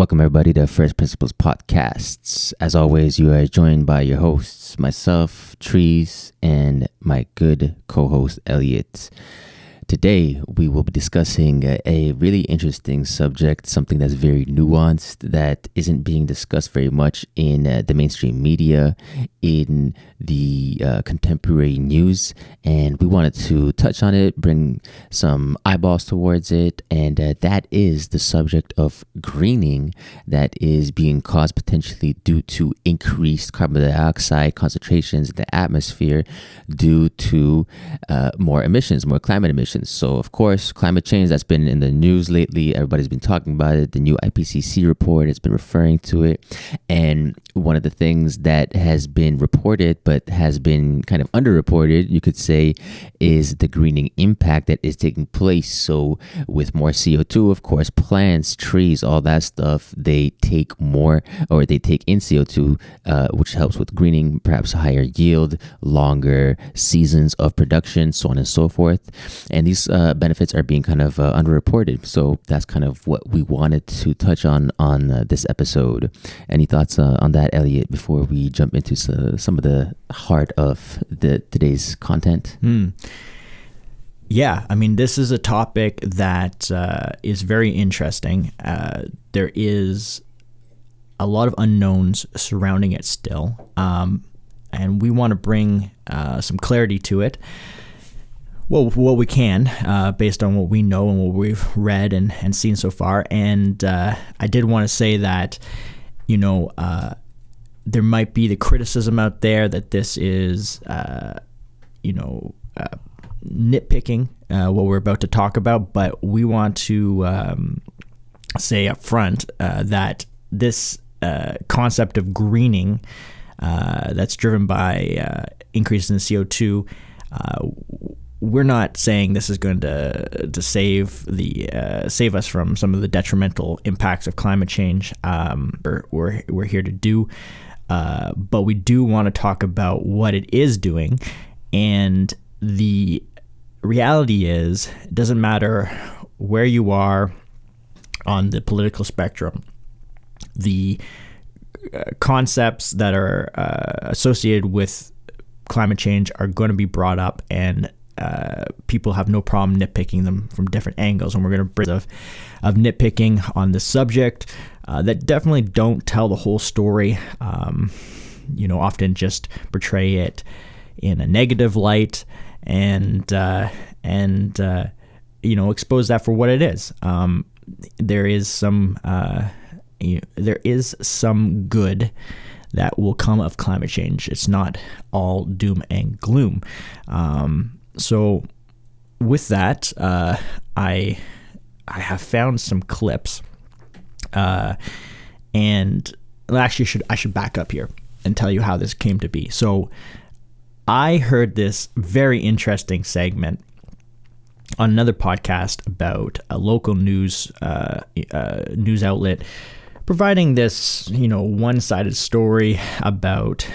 Welcome, everybody, to First Principles Podcasts. As always, you are joined by your hosts, myself, Trees, and my good co-host, Elliot. Today, we will be discussing a really interesting subject, something that's very nuanced, that isn't being discussed very much in the mainstream media, in the contemporary news, and we wanted to touch on it, bring some eyeballs towards it, and that is the subject of greening that is being caused potentially due to increased carbon dioxide concentrations in the atmosphere due to more climate emissions. So, of course, climate change, that's been in the news lately. Everybody's been talking about it. The new IPCC report has been referring to it. And one of the things that has been reported but has been kind of underreported, you could say, is the greening impact that is taking place. So with more CO2, of course, plants, trees, all that stuff, they take in CO2, which helps with greening, perhaps higher yield, longer seasons of production, so on and so forth. And these benefits are being kind of underreported. So that's kind of what we wanted to touch on this episode. Any thoughts on that, Elliot, before we jump into some of the heart of today's content? Yeah, I mean, this is a topic that is very interesting. There is a lot of unknowns surrounding it still, and we want to bring some clarity to it. Well, what we can, based on what we know and what we've read and seen so far. And I did want to say that, there might be the criticism out there that this is, nitpicking what we're about to talk about. But we want to say up front that this concept of greening that's driven by increases in CO2, we're not saying this is going to save us from some of the detrimental impacts of climate change. We're here to do, but we do want to talk about what it is doing. And the reality is, it doesn't matter where you are on the political spectrum. The concepts that are associated with climate change are going to be brought up, and people have no problem nitpicking them from different angles. And we're going to bring of nitpicking on this subject that definitely don't tell the whole story. Often just portray it in a negative light and expose that for what it is. There is some good that will come of climate change. It's not all doom and gloom. So with that, I have found some clips, and actually I should back up here and tell you how this came to be. So I heard this very interesting segment on another podcast about a local news outlet providing this, one-sided story about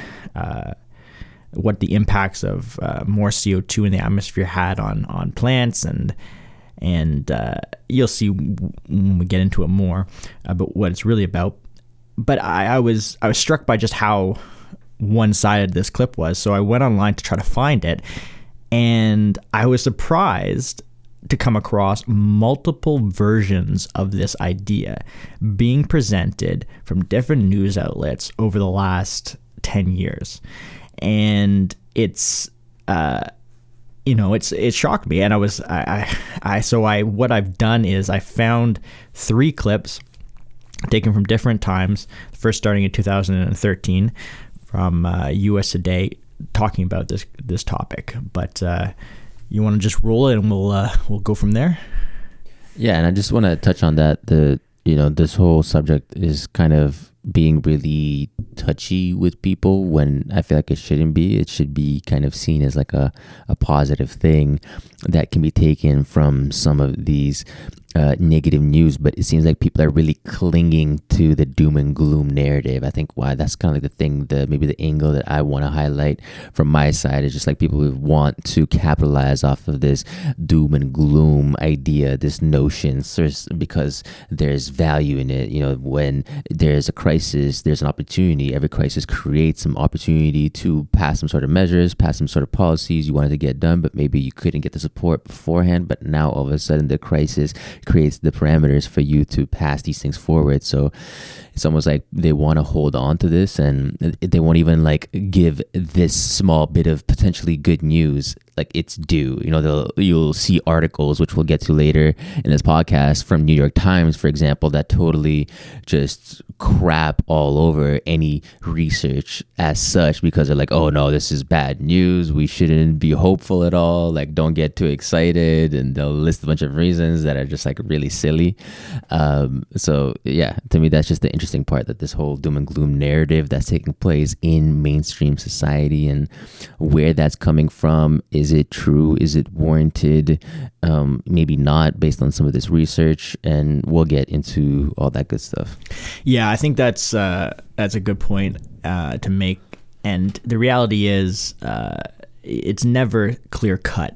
what the impacts of more CO2 in the atmosphere had on plants, and you'll see when we get into it more about what it's really about. But I was struck by just how one-sided this clip was, so I went online to try to find it, and I was surprised to come across multiple versions of this idea being presented from different news outlets over the last 10 years. And it shocked me. And what I've done is I found 3 clips taken from different times, first starting in 2013 from US Today, talking about this topic. But you want to just roll it and we'll go from there? Yeah, and I just want to touch on that. This whole subject is kind of being really touchy with people when I feel like it shouldn't be. It should be kind of seen as like a positive thing that can be taken from some of these negative news, but it seems like people are really clinging to the doom and gloom narrative. I think why that's kind of like the thing, maybe the angle that I want to highlight from my side is just like people who want to capitalize off of this doom and gloom idea, this notion, because there's value in it. You know, when there's a crisis, there's an opportunity. Every crisis creates some opportunity to pass some sort of measures, pass some sort of policies you wanted to get done, but maybe you couldn't get the support beforehand, but now all of a sudden the crisis creates the parameters for you to pass these things forward. So it's almost like they want to hold on to this, and they won't even like give this small bit of potentially good news like it's due. You know, you'll see articles, which we'll get to later in this podcast, from New York Times, for example, that totally just crap all over any research as such, because they're like, oh no, this is bad news, we shouldn't be hopeful at all, like don't get too excited, and they'll list a bunch of reasons that are just like really silly. So yeah, to me that's just the interesting part, that this whole doom and gloom narrative that's taking place in mainstream society, and where that's coming from. Is it true? Is it warranted? Maybe not, based on some of this research, and we'll get into all that good stuff. Yeah, I think that's a good point to make. And the reality is, it's never clear cut,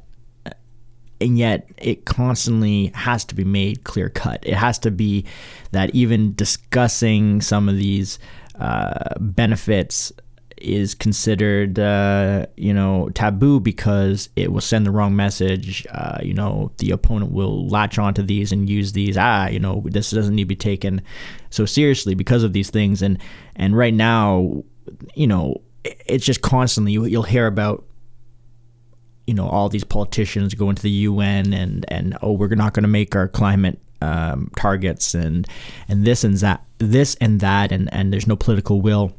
and yet it constantly has to be made clear cut. It has to be that even discussing some of these benefits is considered, taboo, because it will send the wrong message. The opponent will latch onto these and use these. This doesn't need to be taken so seriously because of these things. And right now, it's just constantly you'll hear about, all these politicians going to the UN and we're not going to make our climate targets and this and that, and there's no political will.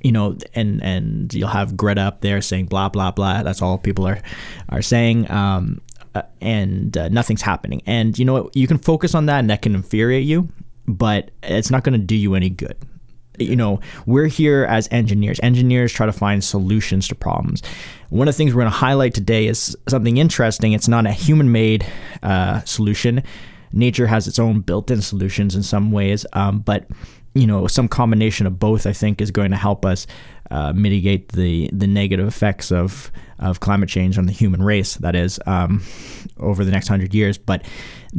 And you'll have Greta up there saying blah blah blah. That's all people are saying, and nothing's happening. And you can focus on that, and that can infuriate you, but it's not going to do you any good. We're here as engineers. Engineers try to find solutions to problems. One of the things we're going to highlight today is something interesting. It's not a human-made solution. Nature has its own built-in solutions in some ways, but some combination of both, I think, is going to help us mitigate the negative effects of climate change on the human race, that is, over the next 100 years. But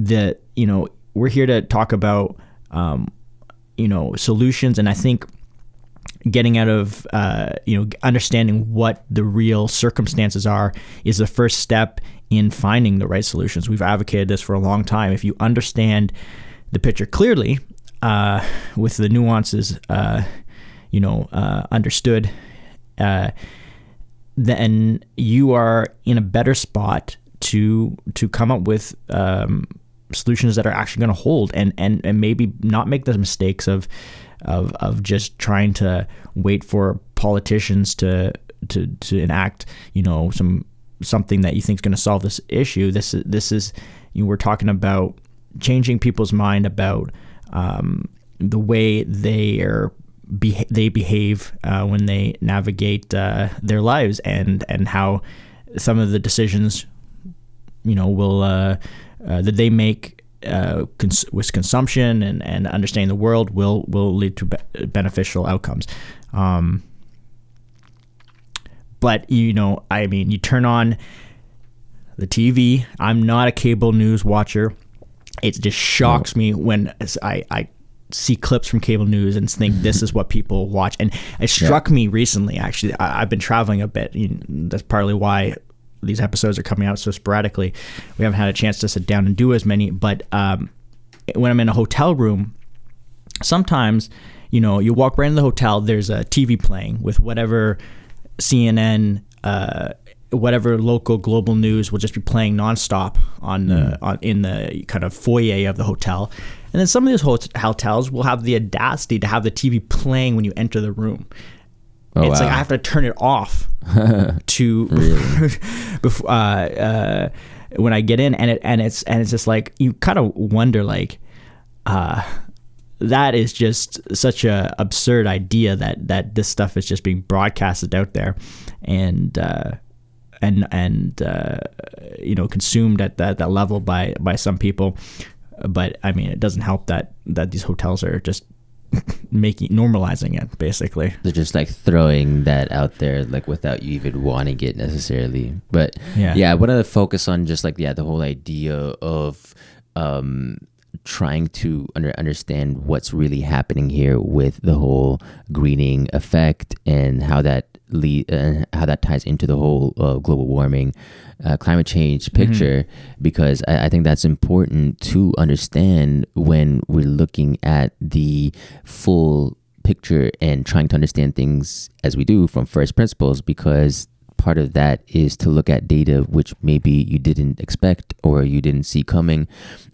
we're here to talk about solutions, and I think getting out of understanding what the real circumstances are is the first step in finding the right solutions. We've advocated this for a long time. If you understand the picture clearly, with the nuances, understood, then you are in a better spot to come up with solutions that are actually going to hold, and maybe not make the mistakes of just trying to wait for politicians to enact something that you think is going to solve this issue. This is we're talking about changing people's mind about the way they behave when they navigate their lives, and how some of the decisions will that they make with consumption and understanding the world will lead to beneficial outcomes. But you turn on the TV. I'm not a cable news watcher. It just shocks me when I see clips from cable news and think this is what people watch. And it struck me recently, actually. I've been traveling a bit. That's partly why these episodes are coming out so sporadically. We haven't had a chance to sit down and do as many. But when I'm in a hotel room, sometimes, you walk right in the hotel, there's a TV playing with whatever CNN, whatever local global news will just be playing nonstop in the kind of foyer of the hotel. And then some of these hotels will have the audacity to have the TV playing when you enter the room. Oh, it's like I have to turn it off to before, when I get in, and it's just like you kind of wonder, like that is just such a absurd idea that this stuff is just being broadcasted out there and consumed at that level by some people. But I mean, it doesn't help that these hotels are just normalizing it, basically. They're just like throwing that out there, like without you even wanting it necessarily. But I want to focus on just like the whole idea of trying to understand what's really happening here with the whole greening effect and how that ties into the whole global warming, climate change picture, because I think that's important to understand when we're looking at the full picture and trying to understand things as we do from first principles, because part of that is to look at data which maybe you didn't expect or you didn't see coming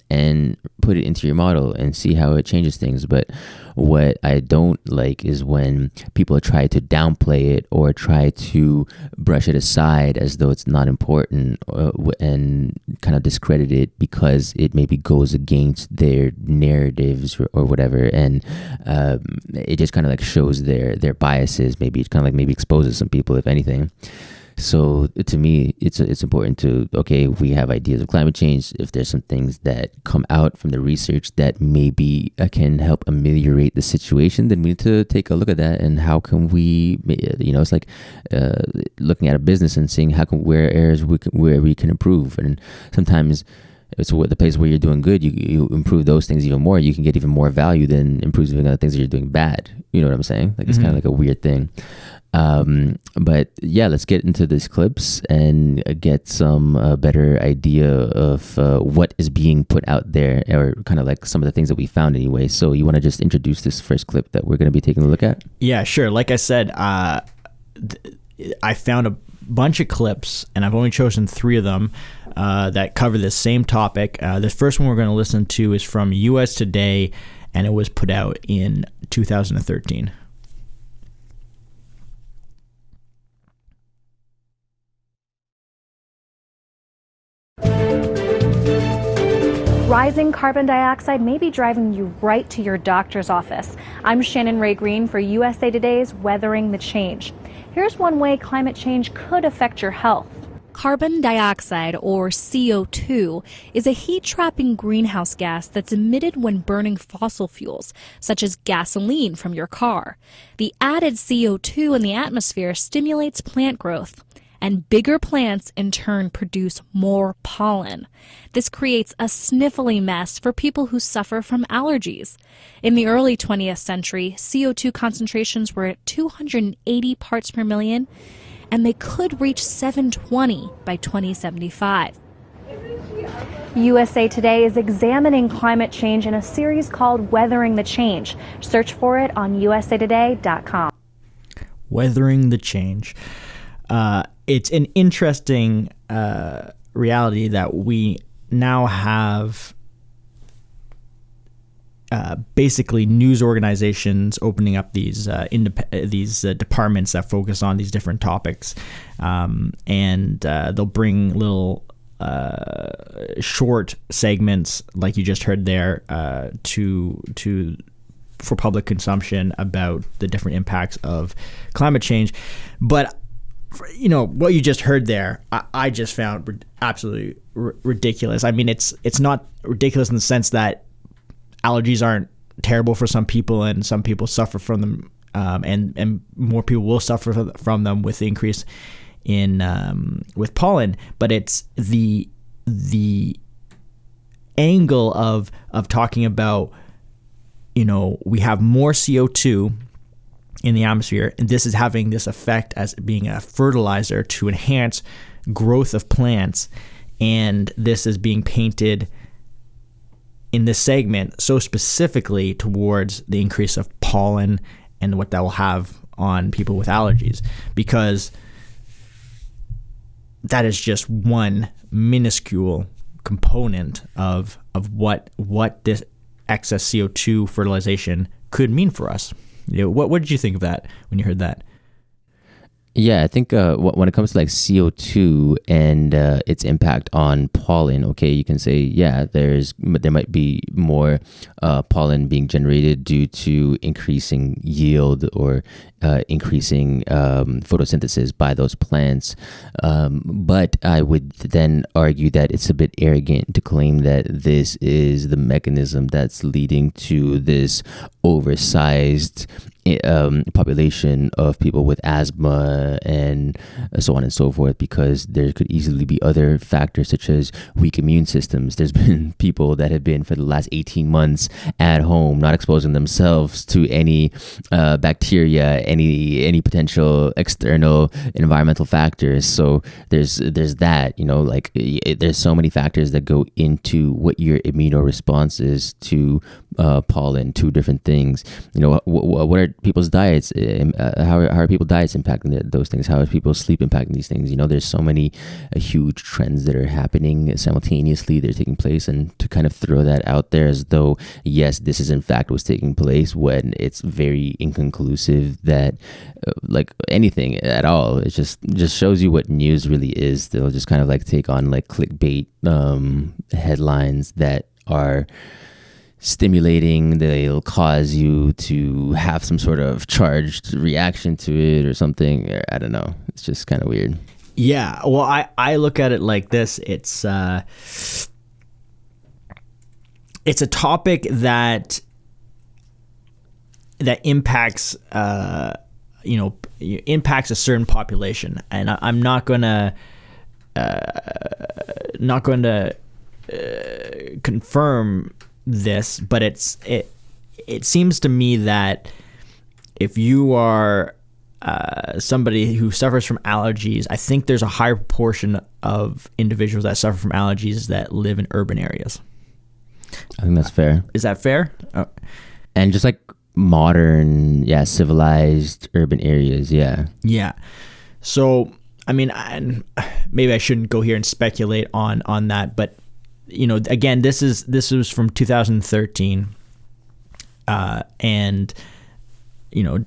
and put it into your model and see how it changes things. But what I don't like is when people try to downplay it or try to brush it aside as though it's not important, and kind of discredit it because it maybe goes against their narratives or whatever, and it just kind of like shows their biases. Maybe it kind of like maybe exposes some people, if anything. So to me, it's important to, okay, we have ideas of climate change. If there's some things that come out from the research that maybe can help ameliorate the situation, then we need to take a look at that. And how can we, it's like looking at a business and seeing where we can improve. And sometimes it's the place where you're doing good, you improve those things even more. You can get even more value than improving other things that you're doing bad. You know what I'm saying? Like, it's kind of like a weird thing. But yeah, let's get into these clips and get some better idea of what is being put out there, or kind of like some of the things that we found anyway. So you want to just introduce this first clip that we're going to be taking a look at? Yeah, sure. Like I said, I found a bunch of clips, and I've only chosen 3 of them that cover the same topic. The first one we're going to listen to is from US Today, and it was put out in 2013. Rising carbon dioxide may be driving you right to your doctor's office. I'm Shannon Ray Green for USA Today's Weathering the Change. Here's one way climate change could affect your health. Carbon dioxide, or CO2, is a heat-trapping greenhouse gas that's emitted when burning fossil fuels, such as gasoline from your car. The added CO2 in the atmosphere stimulates plant growth, and bigger plants in turn produce more pollen. This creates a sniffly mess for people who suffer from allergies. In the early 20th century, CO2 concentrations were at 280 parts per million, and they could reach 720 by 2075. USA Today is examining climate change in a series called Weathering the Change. Search for it on usatoday.com. Weathering the Change. It's an interesting reality that we now have basically news organizations opening up these departments that focus on these different topics, and they'll bring little short segments like you just heard there for public consumption about the different impacts of climate change. But what you just heard there, I just found absolutely ridiculous. I mean, it's not ridiculous in the sense that allergies aren't terrible for some people, and some people suffer from them, and more people will suffer from them with the increase in with pollen. But it's the angle of talking about, we have more CO2 in the atmosphere, and this is having this effect as being a fertilizer to enhance growth of plants, and this is being painted in this segment so specifically towards the increase of pollen and what that will have on people with allergies, because that is just one minuscule component of what this excess CO2 fertilization could mean for us. What did you think of that when you heard that? Yeah, I think when it comes to like CO2 and its impact on pollen, okay, you can say, yeah, there might be more pollen being generated due to increasing yield or increasing photosynthesis by those plants. But I would then argue that it's a bit arrogant to claim that this is the mechanism that's leading to this oversized population of people with asthma and so on and so forth, because there could easily be other factors such as weak immune systems. There's been people that have been for the last 18 months at home, not exposing themselves to any bacteria, any potential external environmental factors. So there's that, like there's so many factors that go into what your immunoresponse is to pollen, to different things. What are people's diets? How are people's diets impacting those things? How is people's sleep impacting these things? There's so many huge trends that are happening simultaneously. They're taking place, and to kind of throw that out there as though, yes, this is in fact what's taking place, when it's very inconclusive that like anything at all. It just shows you what news really is. They'll just kind of like take on like clickbait headlines that are stimulating. They'll cause you to have some sort of charged reaction to it or something. I don't know. It's just kind of weird. Yeah. Well, I look at it like this. It's a topic that impacts impacts a certain population, and I'm not gonna confirm this, but it seems to me that if you are somebody who suffers from allergies, I think there's a higher proportion of individuals that suffer from allergies that live in urban areas. I think that's fair. Is that fair? Oh. And just like modern, civilized urban areas, yeah. So I mean, maybe I shouldn't go here and speculate on that, but again, this was from 2013, and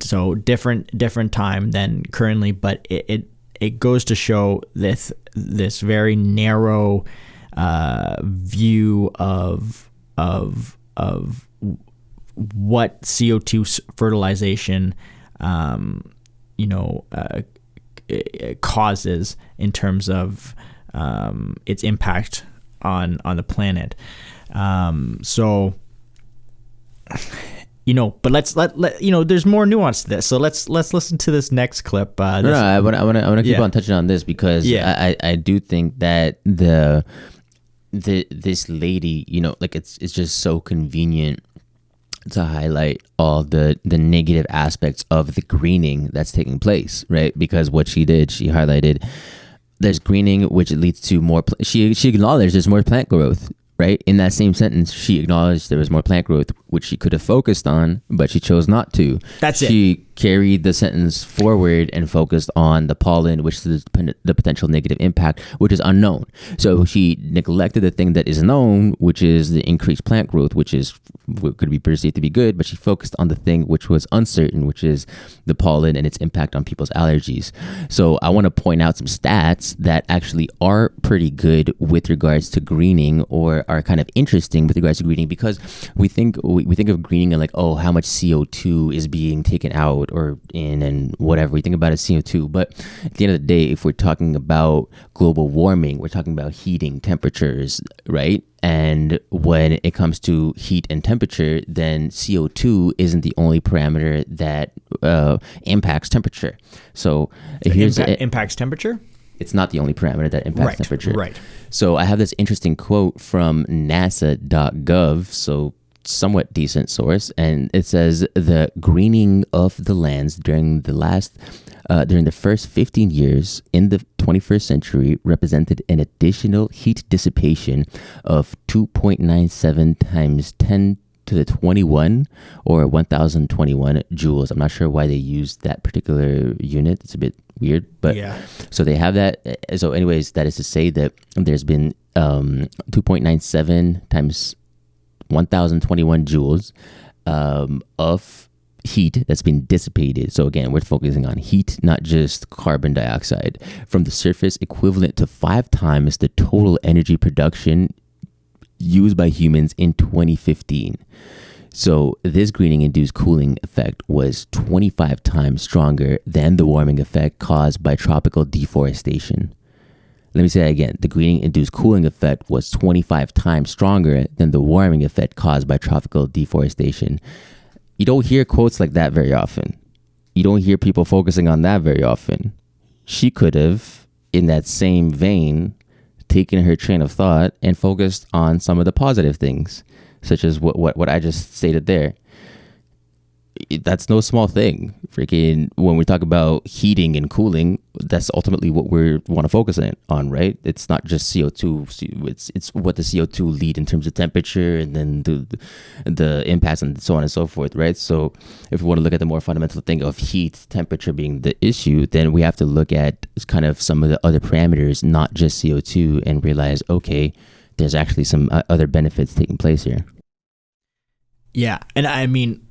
so different time than currently, but it goes to show this very narrow view of what CO2 fertilization causes in terms of its impact on the planet. But let's there's more nuance to this. So let's listen to this next clip. I want to keep on touching on this because I do think that this lady, it's just so convenient to highlight all the negative aspects of the greening that's taking place, right? Because what she did, she highlighted there's greening, which leads to more. She acknowledged there's more plant growth, right? In that same sentence, she acknowledged there was more plant growth, which she could have focused on, but she chose not to. She carried the sentence forward and focused on the pollen, which is the potential negative impact, which is unknown. So she neglected the thing that is known, which is the increased plant growth, which is what could be perceived to be good, but she focused on the thing which was uncertain, which is the pollen and its impact on people's allergies. So I want to point out some stats that actually are pretty good with regards to greening, or are kind of interesting with regards to greening, because we think of greening and like, oh, how much CO2 is being taken out or in and whatever. We think about it as CO2, but at the end of the day, if we're talking about global warming, we're talking about heating temperatures, right? And when it comes to heat and temperature, then CO2 isn't the only parameter that impacts temperature. So impacts temperature? It's not the only parameter that impacts temperature. Right. So I have this interesting quote from nasa.gov, so somewhat decent source, and it says the greening of the lands during the first 15 years in the 21st century represented an additional heat dissipation of 2.97 times 10 to the 21 or 1021 joules. I'm not sure why they used that particular unit. It's a bit weird, but so they have that. So anyways, that is to say that there's been 2.97 times 1021 joules of heat that's been dissipated. So again, we're focusing on heat, not just carbon dioxide, from the surface, equivalent to 5 times the total energy production used by humans in 2015. So this greening induced cooling effect was 25 times stronger than the warming effect caused by tropical deforestation. Let me say that again. The greening induced cooling effect was 25 times stronger than the warming effect caused by tropical deforestation. You don't hear quotes like that very often. You don't hear people focusing on that very often. She could have, in that same vein, taken her train of thought and focused on some of the positive things, such as what I just stated there. That's no small thing. Freaking, when we talk about heating and cooling, that's ultimately what we want to focus on, right? It's not just CO2. It's what the CO2 lead in terms of temperature, and then the impacts and so on and so forth, right? So if we want to look at the more fundamental thing of heat, temperature being the issue, then we have to look at kind of some of the other parameters, not just CO2, and realize, okay, there's actually some other benefits taking place here. Yeah, and I mean,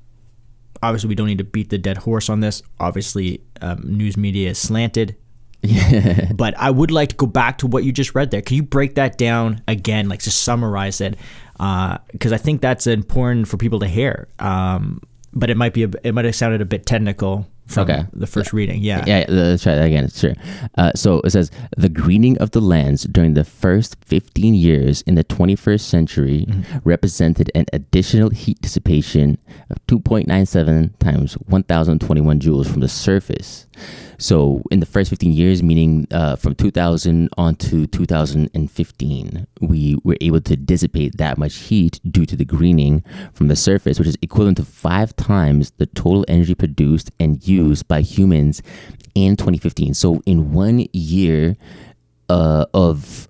obviously we don't need to beat the dead horse on this. Obviously, news media is slanted. Yeah. But I would like to go back to what you just read there. Can you break that down again, like just summarize it? Because I think that's important for people to hear. But it might have sounded a bit technical from the first reading. Yeah, let's try that again. Sure. So it says, the greening of the lands during the first 15 years in the 21st century represented an additional heat dissipation of 2.97 times 1,021 joules from the surface. So in the first 15 years, meaning from 2000 on to 2015, we were able to dissipate that much heat due to the greening from the surface, which is equivalent to 5 times the total energy produced and used by humans in 2015. So in 1 year of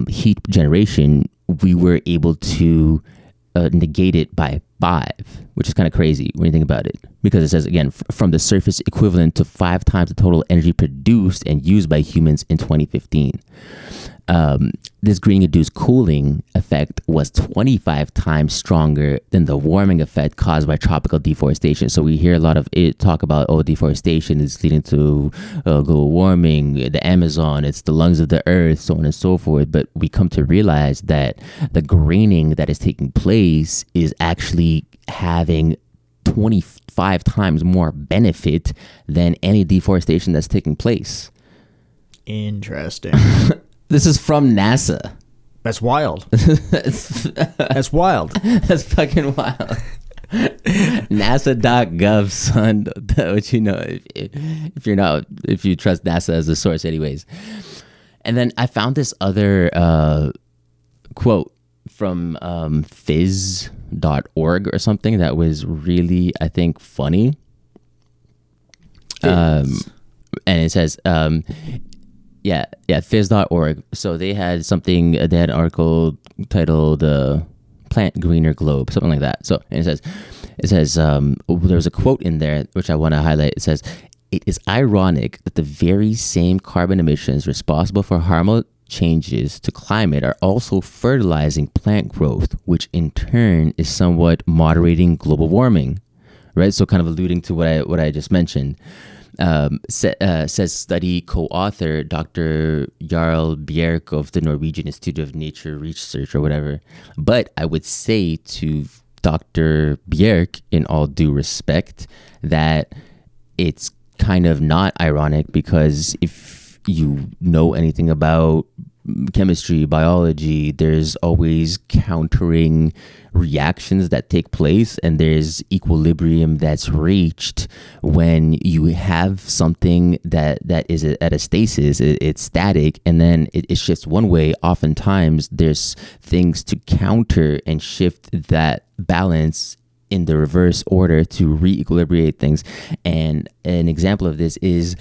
heat generation, we were able to negate it by 5, which is kind of crazy when you think about it, because it says, again, from the surface equivalent to 5 times the total energy produced and used by humans in 2015. This greening-induced cooling effect was 25 times stronger than the warming effect caused by tropical deforestation. So we hear a lot of it talk about, deforestation is leading to global warming, the Amazon, it's the lungs of the earth, so on and so forth. But we come to realize that the greening that is taking place is actually having 25 times more benefit than any deforestation that's taking place. Interesting. This is from NASA. That's wild. That's wild. That's fucking wild. NASA.gov, son. What you know, if you trust NASA as a source, anyways. And then I found this other quote from phys.org or something that was really, I think, funny. And it says, phys.org. So they had an article titled Plant Greener Globe, something like that. So and it says there's a quote in there which I want to highlight. It says, "It is ironic that the very same carbon emissions responsible for harmful changes to climate are also fertilizing plant growth, which in turn is somewhat moderating global warming." Right? So kind of alluding to what I just mentioned. Says study co-author Dr. Jarl Bjerk of the Norwegian Institute of Nature Research or whatever. But I would say to Dr. Bjerk, in all due respect, that it's kind of not ironic, because if you know anything about chemistry, biology, there's always countering reactions that take place, and there's equilibrium that's reached when you have something that is at a stasis, it's static, and then it shifts one way. Oftentimes there's things to counter and shift that balance in the reverse order to re-equilibrate things. And an example of this is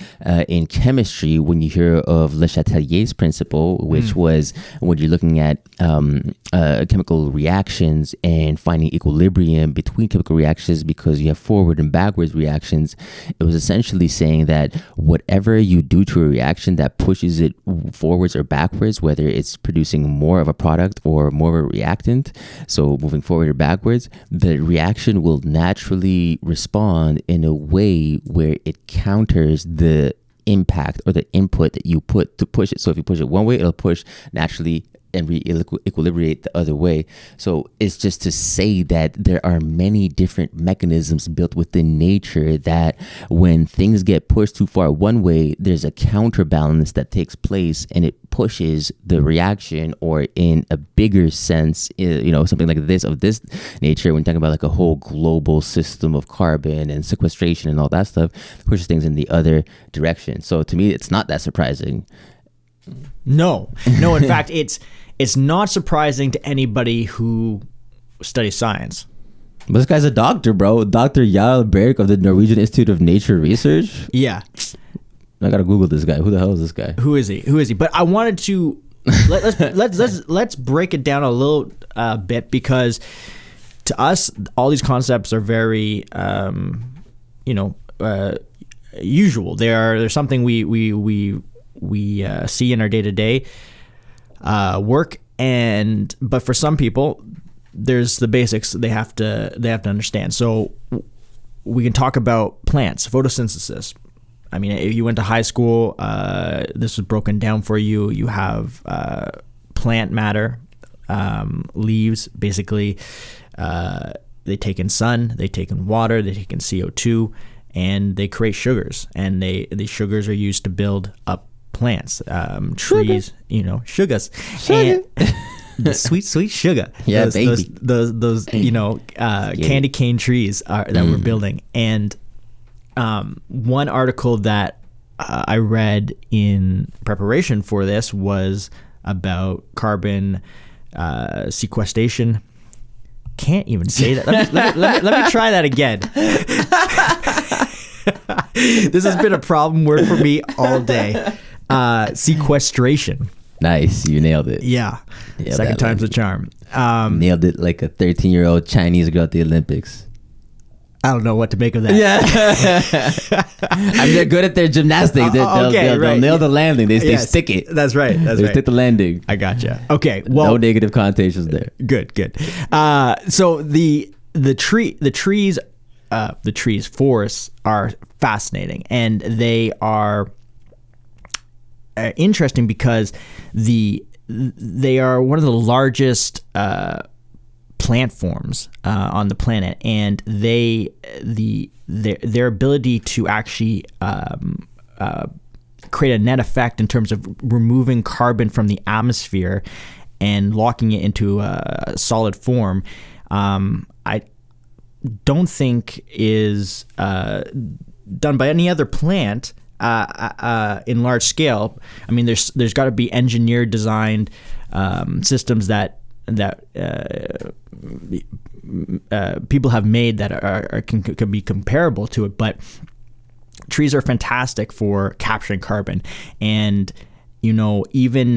in chemistry, when you hear of Le Chatelier's principle, which was when you're looking at chemical reactions and finding equilibrium between chemical reactions, because you have forward and backwards reactions. It was essentially saying that whatever you do to a reaction that pushes it forwards or backwards, whether it's producing more of a product or more of a reactant, so moving forward or backwards, the reaction reaction will naturally respond in a way where it counters the impact or the input that you put to push it. So if you push it one way, it'll push naturally and equilibrate the other way. So it's just to say that there are many different mechanisms built within nature that when things get pushed too far one way, there's a counterbalance that takes place and it pushes the reaction, or in a bigger sense, something like this of this nature, when talking about like a whole global system of carbon and sequestration and all that stuff, pushes things in the other direction. So to me, it's not that surprising. No. In fact, it's not surprising to anybody who studies science. But this guy's a doctor, bro. Dr. Jarl Berg of the Norwegian Institute of Nature Research. Yeah. I gotta Google this guy. Who the hell is this guy? Who is he? But I wanted to let's break it down a little bit, because to us, all these concepts are very usual. They're something we see in our day-to-day work, but for some people, there's the basics they have to understand. So we can talk about plants, photosynthesis. I mean, if you went to high school, this was broken down for you. You have plant matter, leaves, basically. They take in sun, they take in water, they take in CO2, and they create sugars. And these sugars are used to build up plants, trees, sugars. And the sweet sugar. Yeah, those candy cane trees that we're building. And one article that I read in preparation for this was about carbon sequestration. Can't even say that. Let me try that again. This has been a problem word for me all day. Sequestration. Nice, you nailed it. Yeah, second time's the charm. Nailed it like a 13-year-old Chinese girl at the Olympics. I don't know what to make of that. Yeah. I mean, they're good at their gymnastics. They'll nail the landing. They stick it. That's right. They stick the landing. I gotcha. Okay. Well, no negative connotations there. Good. So the trees, forests are fascinating, and they are interesting because they are one of the largest plant forms on the planet, and their ability to actually create a net effect in terms of removing carbon from the atmosphere and locking it into a solid form, I don't think is done by any other plant in large scale. I mean, there's got to be engineered, designed systems that people have made that can be comparable to it, but trees are fantastic for capturing carbon. And even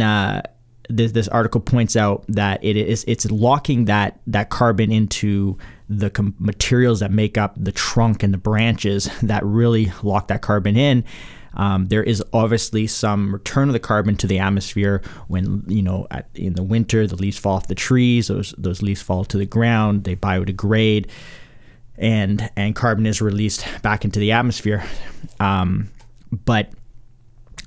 this article points out that it's locking that carbon into the materials that make up the trunk and the branches that really lock that carbon in. There is obviously some return of the carbon to the atmosphere when, in the winter, the leaves fall off the trees, those leaves fall to the ground, they biodegrade, and carbon is released back into the atmosphere. But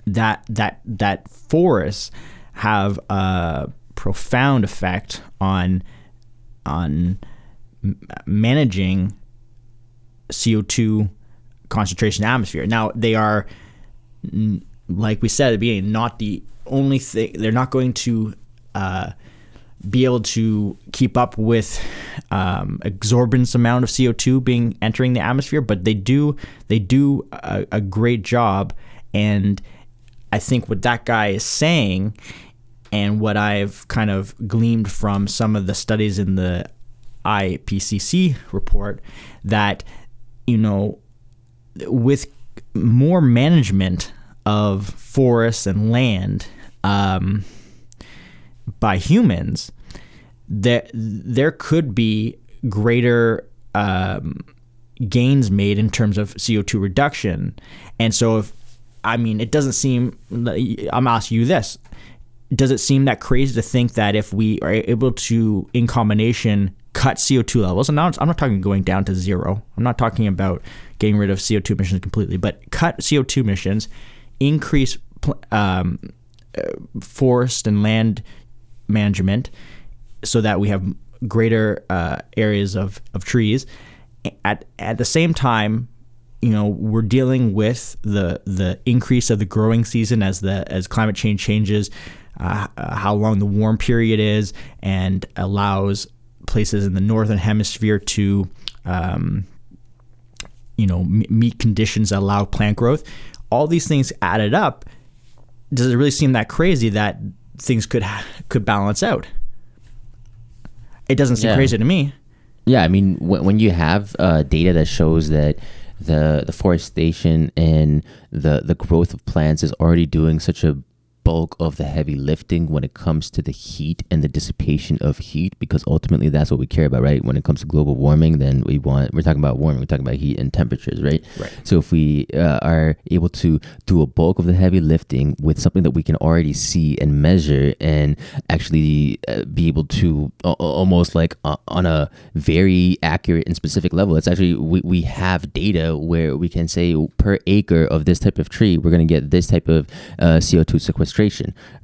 that forests have a profound effect on managing CO2 concentration in the atmosphere. Now, they are, like we said at the beginning, not the only thing. They're not going to be able to keep up with exorbitant amount of CO2 entering the atmosphere, but they do a great job. And I think what that guy is saying, and what I've kind of gleaned from some of the studies in the IPCC report, that with more management of forests and land by humans, there could be greater gains made in terms of CO2 reduction. And so it doesn't seem, I'm asking you this, does it seem that crazy to think that if we are able to, in combination, cut CO2 levels, and now I'm not talking going down to zero. I'm not talking about getting rid of CO2 emissions completely, but cut CO2 emissions, increase forest and land management so that we have greater areas of trees. At the same time, we're dealing with the increase of the growing season as climate change changes, how long the warm period is, and allows places in the northern hemisphere to meet conditions that allow plant growth. All these things added up, does it really seem that crazy that things could balance out? It doesn't seem crazy to me. Yeah, I mean, when you have data that shows that the forestation and the growth of plants is already doing such a bulk of the heavy lifting when it comes to the heat and the dissipation of heat, because ultimately that's what we care about, right? When it comes to global warming, then we're talking about warming, we're talking about heat and temperatures, right? So if we are able to do a bulk of the heavy lifting with something that we can already see and measure, and actually be able to almost like on a very accurate and specific level, it's actually we have data where we can say per acre of this type of tree we're going to get this type of CO2 sequestration,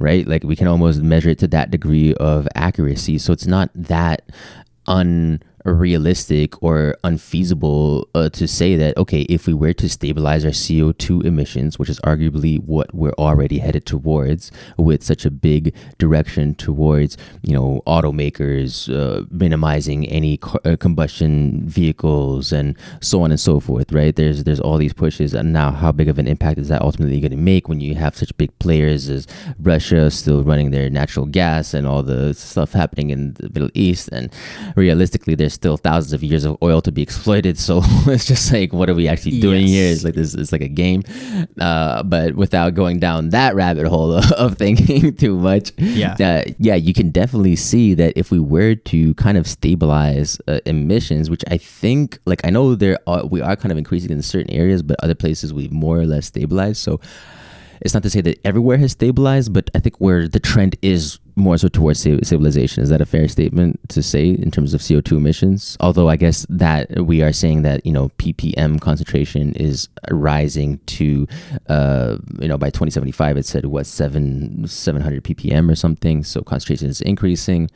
right? Like we can almost measure it to that degree of accuracy. So it's not that unrealistic or unfeasible to say that, okay, if we were to stabilize our CO2 emissions, which is arguably what we're already headed towards with such a big direction towards, automakers minimizing any combustion vehicles and so on and so forth, right? There's all these pushes, and now how big of an impact is that ultimately going to make when you have such big players as Russia still running their natural gas and all the stuff happening in the Middle East, and realistically there's still thousands of years of oil to be exploited. So it's just like, what are we actually doing here? It's like this, it's like a game, but without going down that rabbit hole of thinking too much. You can definitely see that if we were to kind of stabilize emissions, which I think, like, I know we are kind of increasing in certain areas, but other places we've more or less stabilized. So it's not to say that everywhere has stabilized, but I think where the trend is more so towards stabilization. Is that a fair statement to say in terms of CO2 emissions? Although I guess that we are saying that, ppm concentration is rising to, by 2075, it said 700 ppm or something. So concentration is increasing.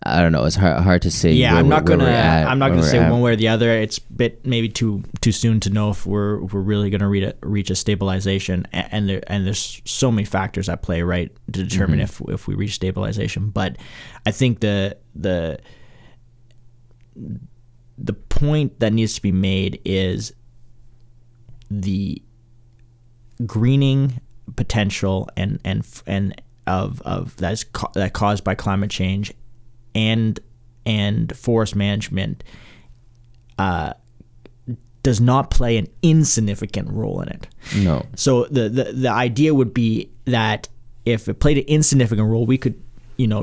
I don't know. It's hard to say. Yeah, I'm not gonna say one way or the other. It's a bit maybe too soon to know if we're really gonna reach a stabilization. And there's so many factors at play, right, to determine if we reach stabilization. But I think the point that needs to be made is the greening potential and of that caused by climate change and forest management does not play an insignificant role in it. No. So the idea would be that if it played an insignificant role, we could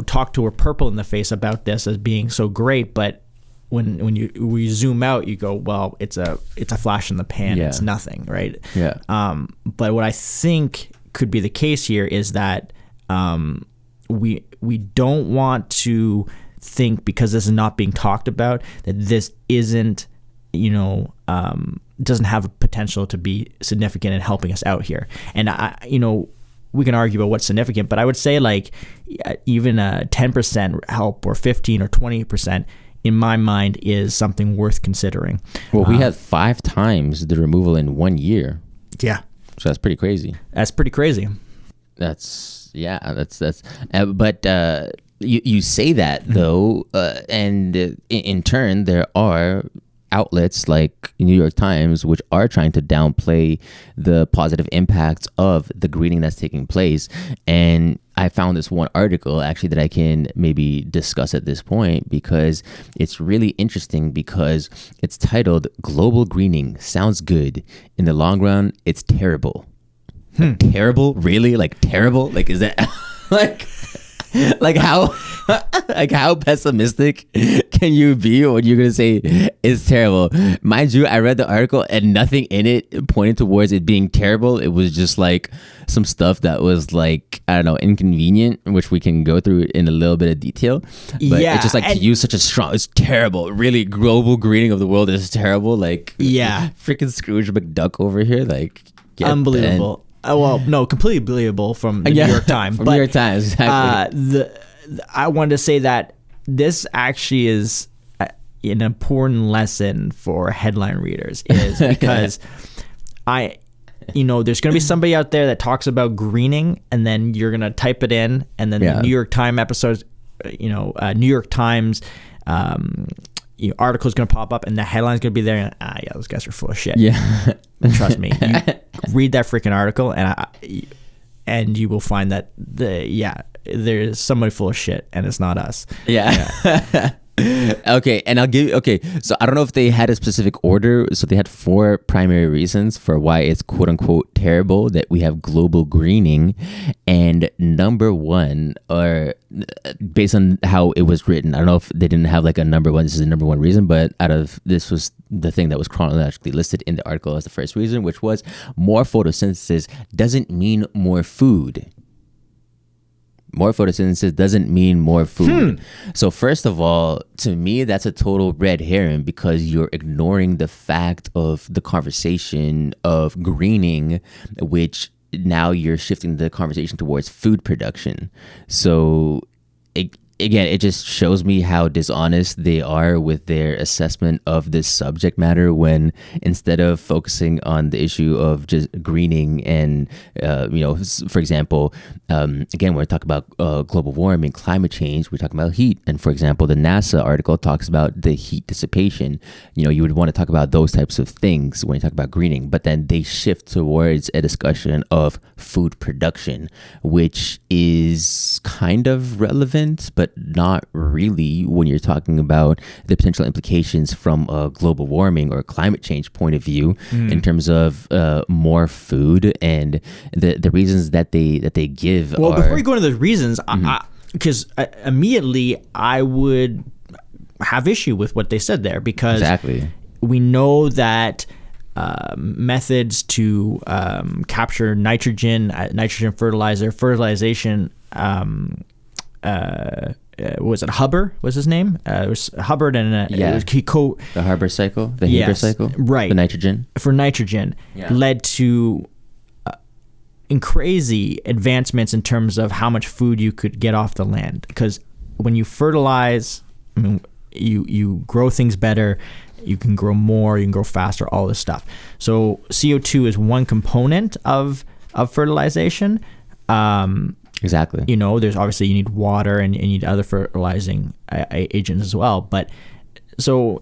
talk to a purple in the face about this as being so great, but when we zoom out, you go, well, it's a flash in the pan. It's nothing, right? Yeah. But what I think could be the case here is that we don't want to think, because this is not being talked about, that this isn't, doesn't have a potential to be significant in helping us out here. And we can argue about what's significant, but I would say like even a 10% help or 15 or 20%, in my mind, is something worth considering. Well, we had 5 times the removal in 1 year. Yeah. So that's pretty crazy. But you say that though, and in turn there are outlets like New York Times which are trying to downplay the positive impacts of the greening that's taking place. And I found this one article actually that I can maybe discuss at this point, because it's really interesting, because it's titled "Global Greening Sounds Good. In the long run, it's terrible." Like, terrible? Really? Like terrible? Like, is that like how Like, how pessimistic can you be when you're gonna say it's terrible? Mind you, I read the article and nothing in it pointed towards it being terrible. It was just like some stuff that was like, I don't know, inconvenient, which we can go through in a little bit of detail. But Yeah, it's just like to use such a strong, it's terrible. Really, global greening of the world is terrible. Like, Yeah. freaking Scrooge McDuck over here. Like, get Unbelievable. Well, no, completely believable from the New York Times. From New York Times, exactly. I wanted to say that this actually is an important lesson for headline readers, is because there's going to be somebody out there that talks about greening, and then you're going to type it in, and then the New York Times episodes, New York Times article is going to pop up, and the headline's going to be there, and those guys are full of shit. Yeah. Trust me. You read that freaking article, and you will find that there's somebody full of shit, and it's not us. Yeah. Okay, and so I don't know if they had a specific order. So they had 4 primary reasons for why it's quote unquote terrible that we have global greening. And number 1, or based on how it was written, I don't know if they didn't have like a number 1, this is the number 1 reason, but this was the thing that was chronologically listed in the article as the first reason, which was more photosynthesis doesn't mean more food. More photosynthesis doesn't mean more food. So first of all, to me, that's a total red herring, because you're ignoring the fact of the conversation of greening, which now you're shifting the conversation towards food production. So again, it just shows me how dishonest they are with their assessment of this subject matter, when instead of focusing on the issue of just greening and, for example, again, when we talk about global warming, climate change, we're talking about heat. And for example, the NASA article talks about the heat dissipation. You would want to talk about those types of things when you talk about greening, but then they shift towards a discussion of food production, which is kind of relevant, but not really when you're talking about the potential implications from a global warming or climate change point of view, in terms of more food and the reasons that they give. Well, before we go into the reasons, because immediately I would have issue with what they said there, because exactly. We know that methods to capture nitrogen fertilization, was it Hubbard was his name? It was Hubbard, and the Haber cycle, the Haber cycle, right? The nitrogen led to crazy advancements in terms of how much food you could get off the land, because when you fertilize, you grow things better. You can grow more, you can grow faster, all this stuff. So CO2 is one component of fertilization. Exactly. There's obviously, you need water and you need other fertilizing agents as well. But so,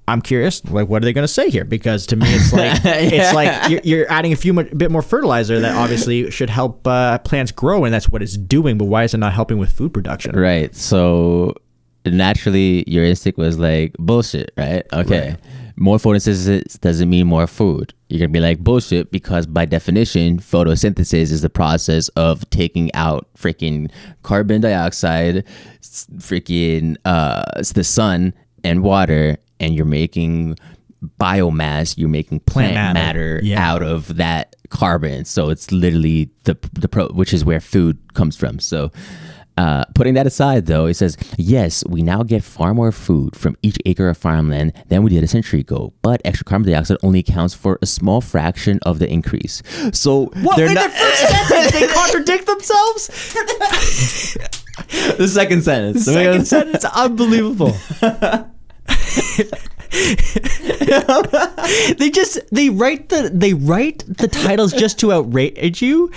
I'm curious, like, what are they going to say here? Because to me, it's like it's like you're adding a bit more fertilizer that obviously should help plants grow, and that's what it's doing. But why is it not helping with food production? Right. So naturally, your instinct was like bullshit, right? Okay. Right. More photosynthesis doesn't mean more food. You're going to be like bullshit, because by definition, photosynthesis is the process of taking out freaking carbon dioxide, freaking the sun and water, and you're making biomass, you're making plant matter out of that carbon. So it's literally which is where food comes from. So putting that aside, though, it says, yes, we now get far more food from each acre of farmland than we did a century ago, but extra carbon dioxide only accounts for a small fraction of the increase. So what? In the first sentence, they contradict themselves? The second sentence. The second sentence, unbelievable. They write the titles just to outrage you.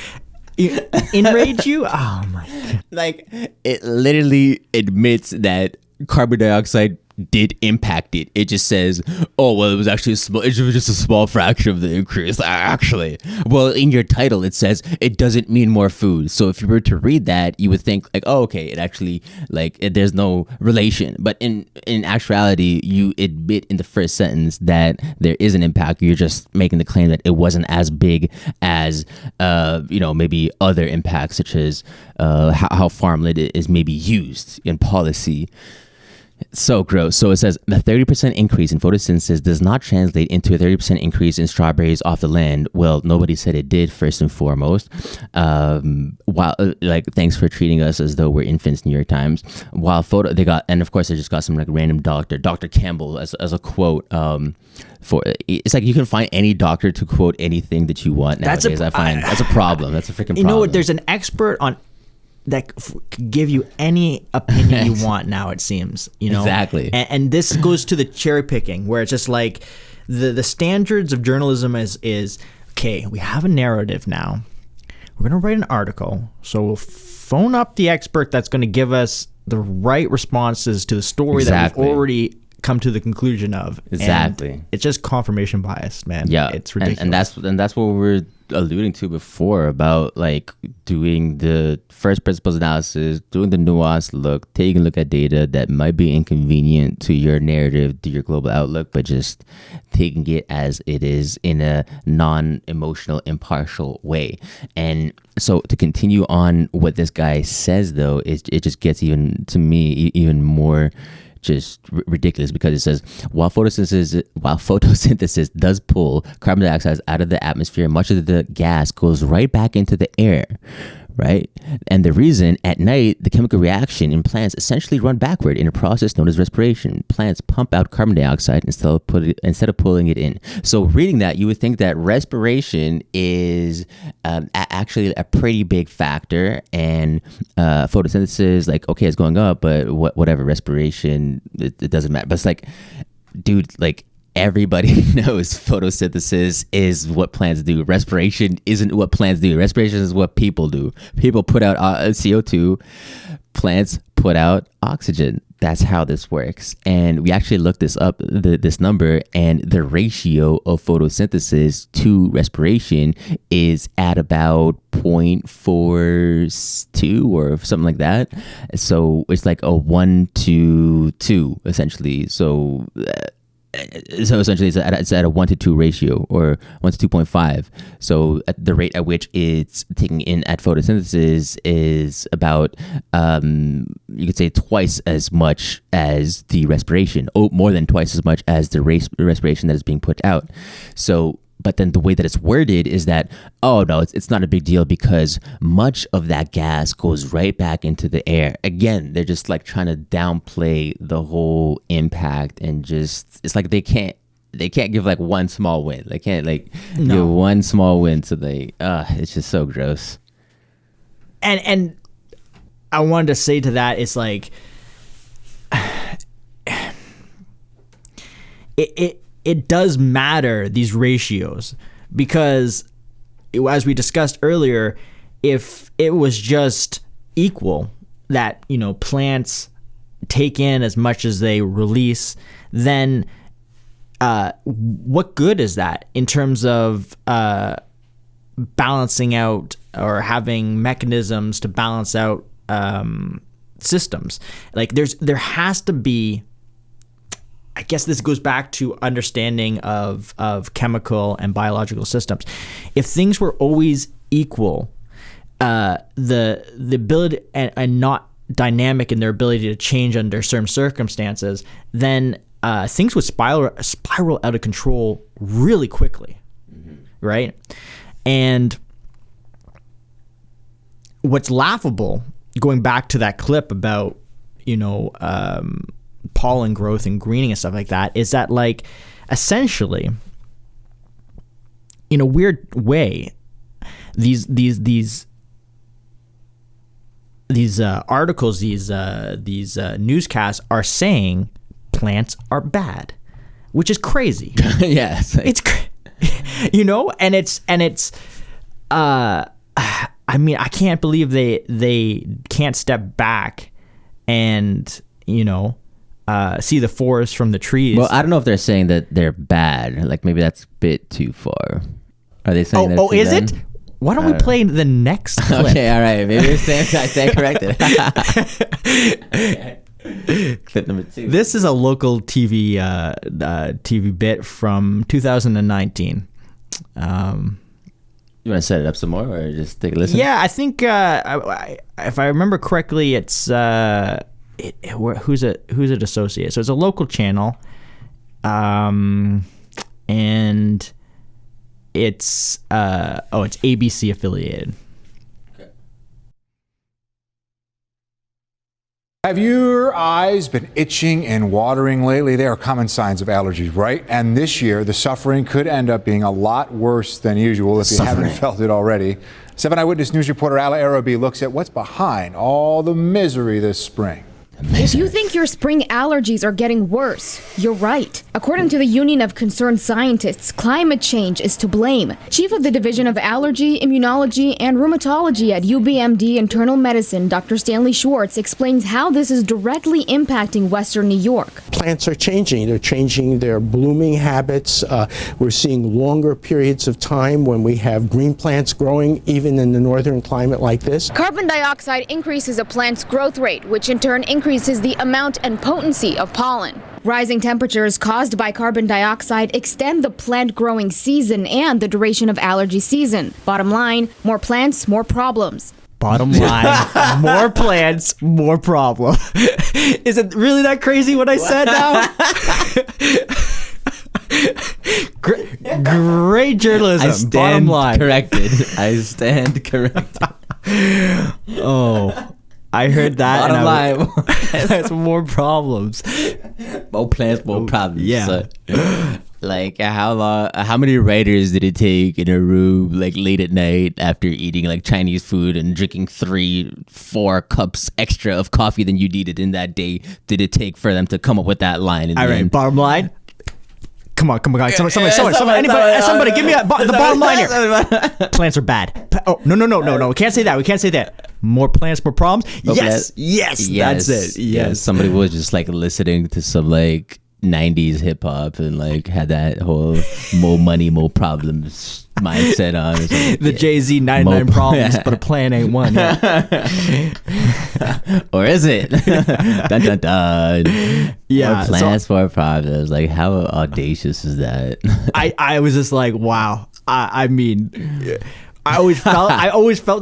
Enrage you? Oh my god. Like, it literally admits that carbon dioxide did impact it. It just says, oh, well, it was just a small fraction of the increase. Actually, well, in your title, it says it doesn't mean more food. So if you were to read that, you would think like, oh, okay, it actually there's no relation. But in actuality, you admit in the first sentence that there is an impact. You're just making the claim that it wasn't as big as, maybe other impacts, such as how farmland is maybe used in policy. So gross. So it says the 30% increase in photosynthesis does not translate into a 30% increase in strawberries off the land. Well, nobody said it did, first and foremost. Thanks for treating us as though we're infants, New York Times. And of course they just got some random Dr. Campbell as a quote. It's like you can find any doctor to quote anything that you want nowadays. That's a problem. That's a freaking problem. You know what? There's an expert on that could give you any opinion you want now, it seems, exactly. And this goes to the cherry picking, where it's just like the standards of journalism is okay, we have a narrative now, we're going to write an article, so we'll phone up the expert that's going to give us the right responses to the story that we've already come to the conclusion of. Exactly. And it's just confirmation bias, man. Yeah, it's ridiculous. And that's what we were alluding to before about doing the first principles analysis, doing the nuanced look, taking a look at data that might be inconvenient to your narrative, to your global outlook, but just taking it as it is in a non-emotional, impartial way. And so to continue on what this guy says, though, it just gets even more just ridiculous, because it says while photosynthesis does pull carbon dioxide out of the atmosphere, much of the gas goes right back into the air, right? And the reason, at night, the chemical reaction in plants essentially run backward in a process known as respiration. Plants pump out carbon dioxide instead of pulling it in. So reading that, you would think that respiration is actually a pretty big factor, and photosynthesis, it's going up, but whatever, respiration, it doesn't matter. But it's like, dude, everybody knows photosynthesis is what plants do. Respiration isn't what plants do. Respiration is what people do. People put out CO2. Plants put out oxygen. That's how this works. And we actually looked this up, this number, and the ratio of photosynthesis to respiration is at about 0.42 or something like that. So it's like a 1 to 2, essentially. So essentially it's at a 1 to 2 ratio, or 1 to 2.5. So at the rate at which it's taking in at photosynthesis is about you could say twice as much as the respiration, more than twice as much as the respiration that is being put out. So but then the way that it's worded is that, oh no, it's not a big deal because much of that gas goes right back into the air. Again, they're just trying to downplay the whole impact, and just, it's like they can't give one small win. They can't give one small win. So it's just so gross. And I wanted to say to that, it's it does matter, these ratios, because as we discussed earlier, if it was just equal, that plants take in as much as they release, then what good is that in terms of balancing out, or having mechanisms to balance out systems? There has to be, I guess this goes back to understanding of chemical and biological systems. If things were always equal, the ability and not dynamic in their ability to change under certain circumstances, then things would spiral out of control really quickly, right? And what's laughable, going back to that clip about pollen growth and greening and stuff like that, is that essentially, in a weird way, these articles, these newscasts are saying plants are bad, which is crazy. Yeah, it's and it's I mean, I can't believe they can't step back and see the forest from the trees. Well, I don't know if they're saying that they're bad. Like maybe that's a bit too far. Are they saying that? Oh, is them? it? Why don't we play the next clip? Okay, all right. Maybe I stand corrected. Clip number 2. This is a local TV bit from 2019. You want to set it up some more, or just take a listen? Yeah, I think if I remember correctly, it's who's it associated? So it's a local channel, and it's ABC affiliated. Have your eyes been itching and watering lately? They are common signs of allergies, right? And this year, the suffering could end up being a lot worse than usual if you haven't felt it already. 7 Eyewitness News reporter Ala Arabi looks at what's behind all the misery this spring. If you think your spring allergies are getting worse, you're right. According to the Union of Concerned Scientists, climate change is to blame. Chief of the Division of Allergy, Immunology, and Rheumatology at UBMD Internal Medicine, Dr. Stanley Schwartz, explains how this is directly impacting Western New York. Plants are changing. They're changing their blooming habits. We're seeing longer periods of time when we have green plants growing, even in the northern climate like this. Carbon dioxide increases a plant's growth rate, which in turn increases the amount and potency of pollen. Rising temperatures caused by carbon dioxide extend the plant growing season and the duration of allergy season. Bottom line, more plants, more problems. Bottom line, more plants, more problem. Is it really that crazy what I said now? Great journalism. I stand Bottom line. corrected. I stand corrected. Oh, I heard that. Bottom line. That's more problems. More plants, more problems. Yeah. So, like how many writers did it take in a room like late at night after eating like Chinese food and drinking 3-4 cups extra of coffee than you needed in that day did it take for them to come up with that line? All right, bottom line. Come on, guys. Somebody, give me the bottom line here. Plants are bad. Oh, no. We can't say that. We can't say that. More plants, more problems. Yes, that's it. Yes. Somebody was just like listening to some like 90s hip hop and like had that whole more money, more problems mindset on. Like, the Jay-Z 99 problems, but a plan ain't one. Or is it? Dun, dun, dun. Yeah. More plans, more problems. Like, how audacious is that? I was just like, wow. I mean, I always felt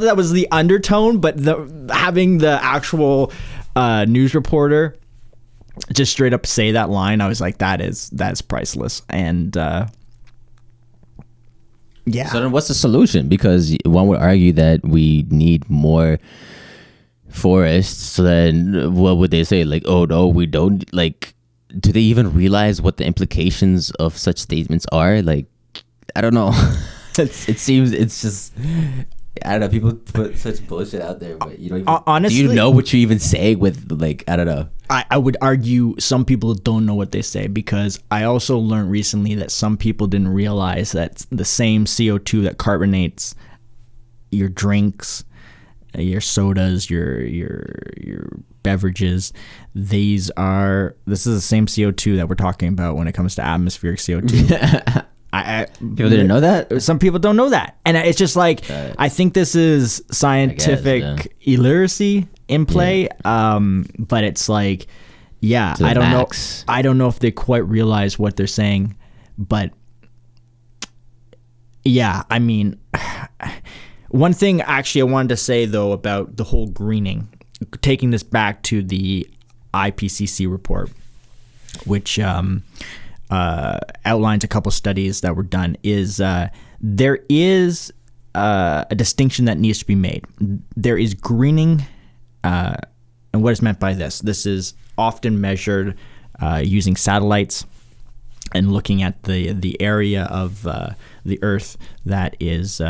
that was the undertone, but having the actual news reporter just straight up say that line, I was like, that's priceless. And yeah. So then what's the solution? Because one would argue that we need more forests. So then what would they say? Like, oh no, we don't. Like, do they even realize what the implications of such statements are? Like, I don't know. It seems it's just, I don't know. People put such bullshit out there, but you don't even, honestly, do you know what you even say with, like, I don't know. I would argue some people don't know what they say, because I also learned recently that some people didn't realize that the same CO2 that carbonates your drinks, your sodas, your beverages, this is the same CO2 that we're talking about when it comes to atmospheric CO2. People didn't know that? Some people don't know that. And it's just like, I think this is scientific illiteracy in play. Yeah. But it's like, yeah, I don't know. I don't know if they quite realize what they're saying, but yeah, I mean, one thing actually I wanted to say though about the whole greening, taking this back to the IPCC report, which outlines a couple studies that were done, is there is a distinction that needs to be made. There is greening, and what is meant by this is often measured using satellites and looking at the area of the Earth that is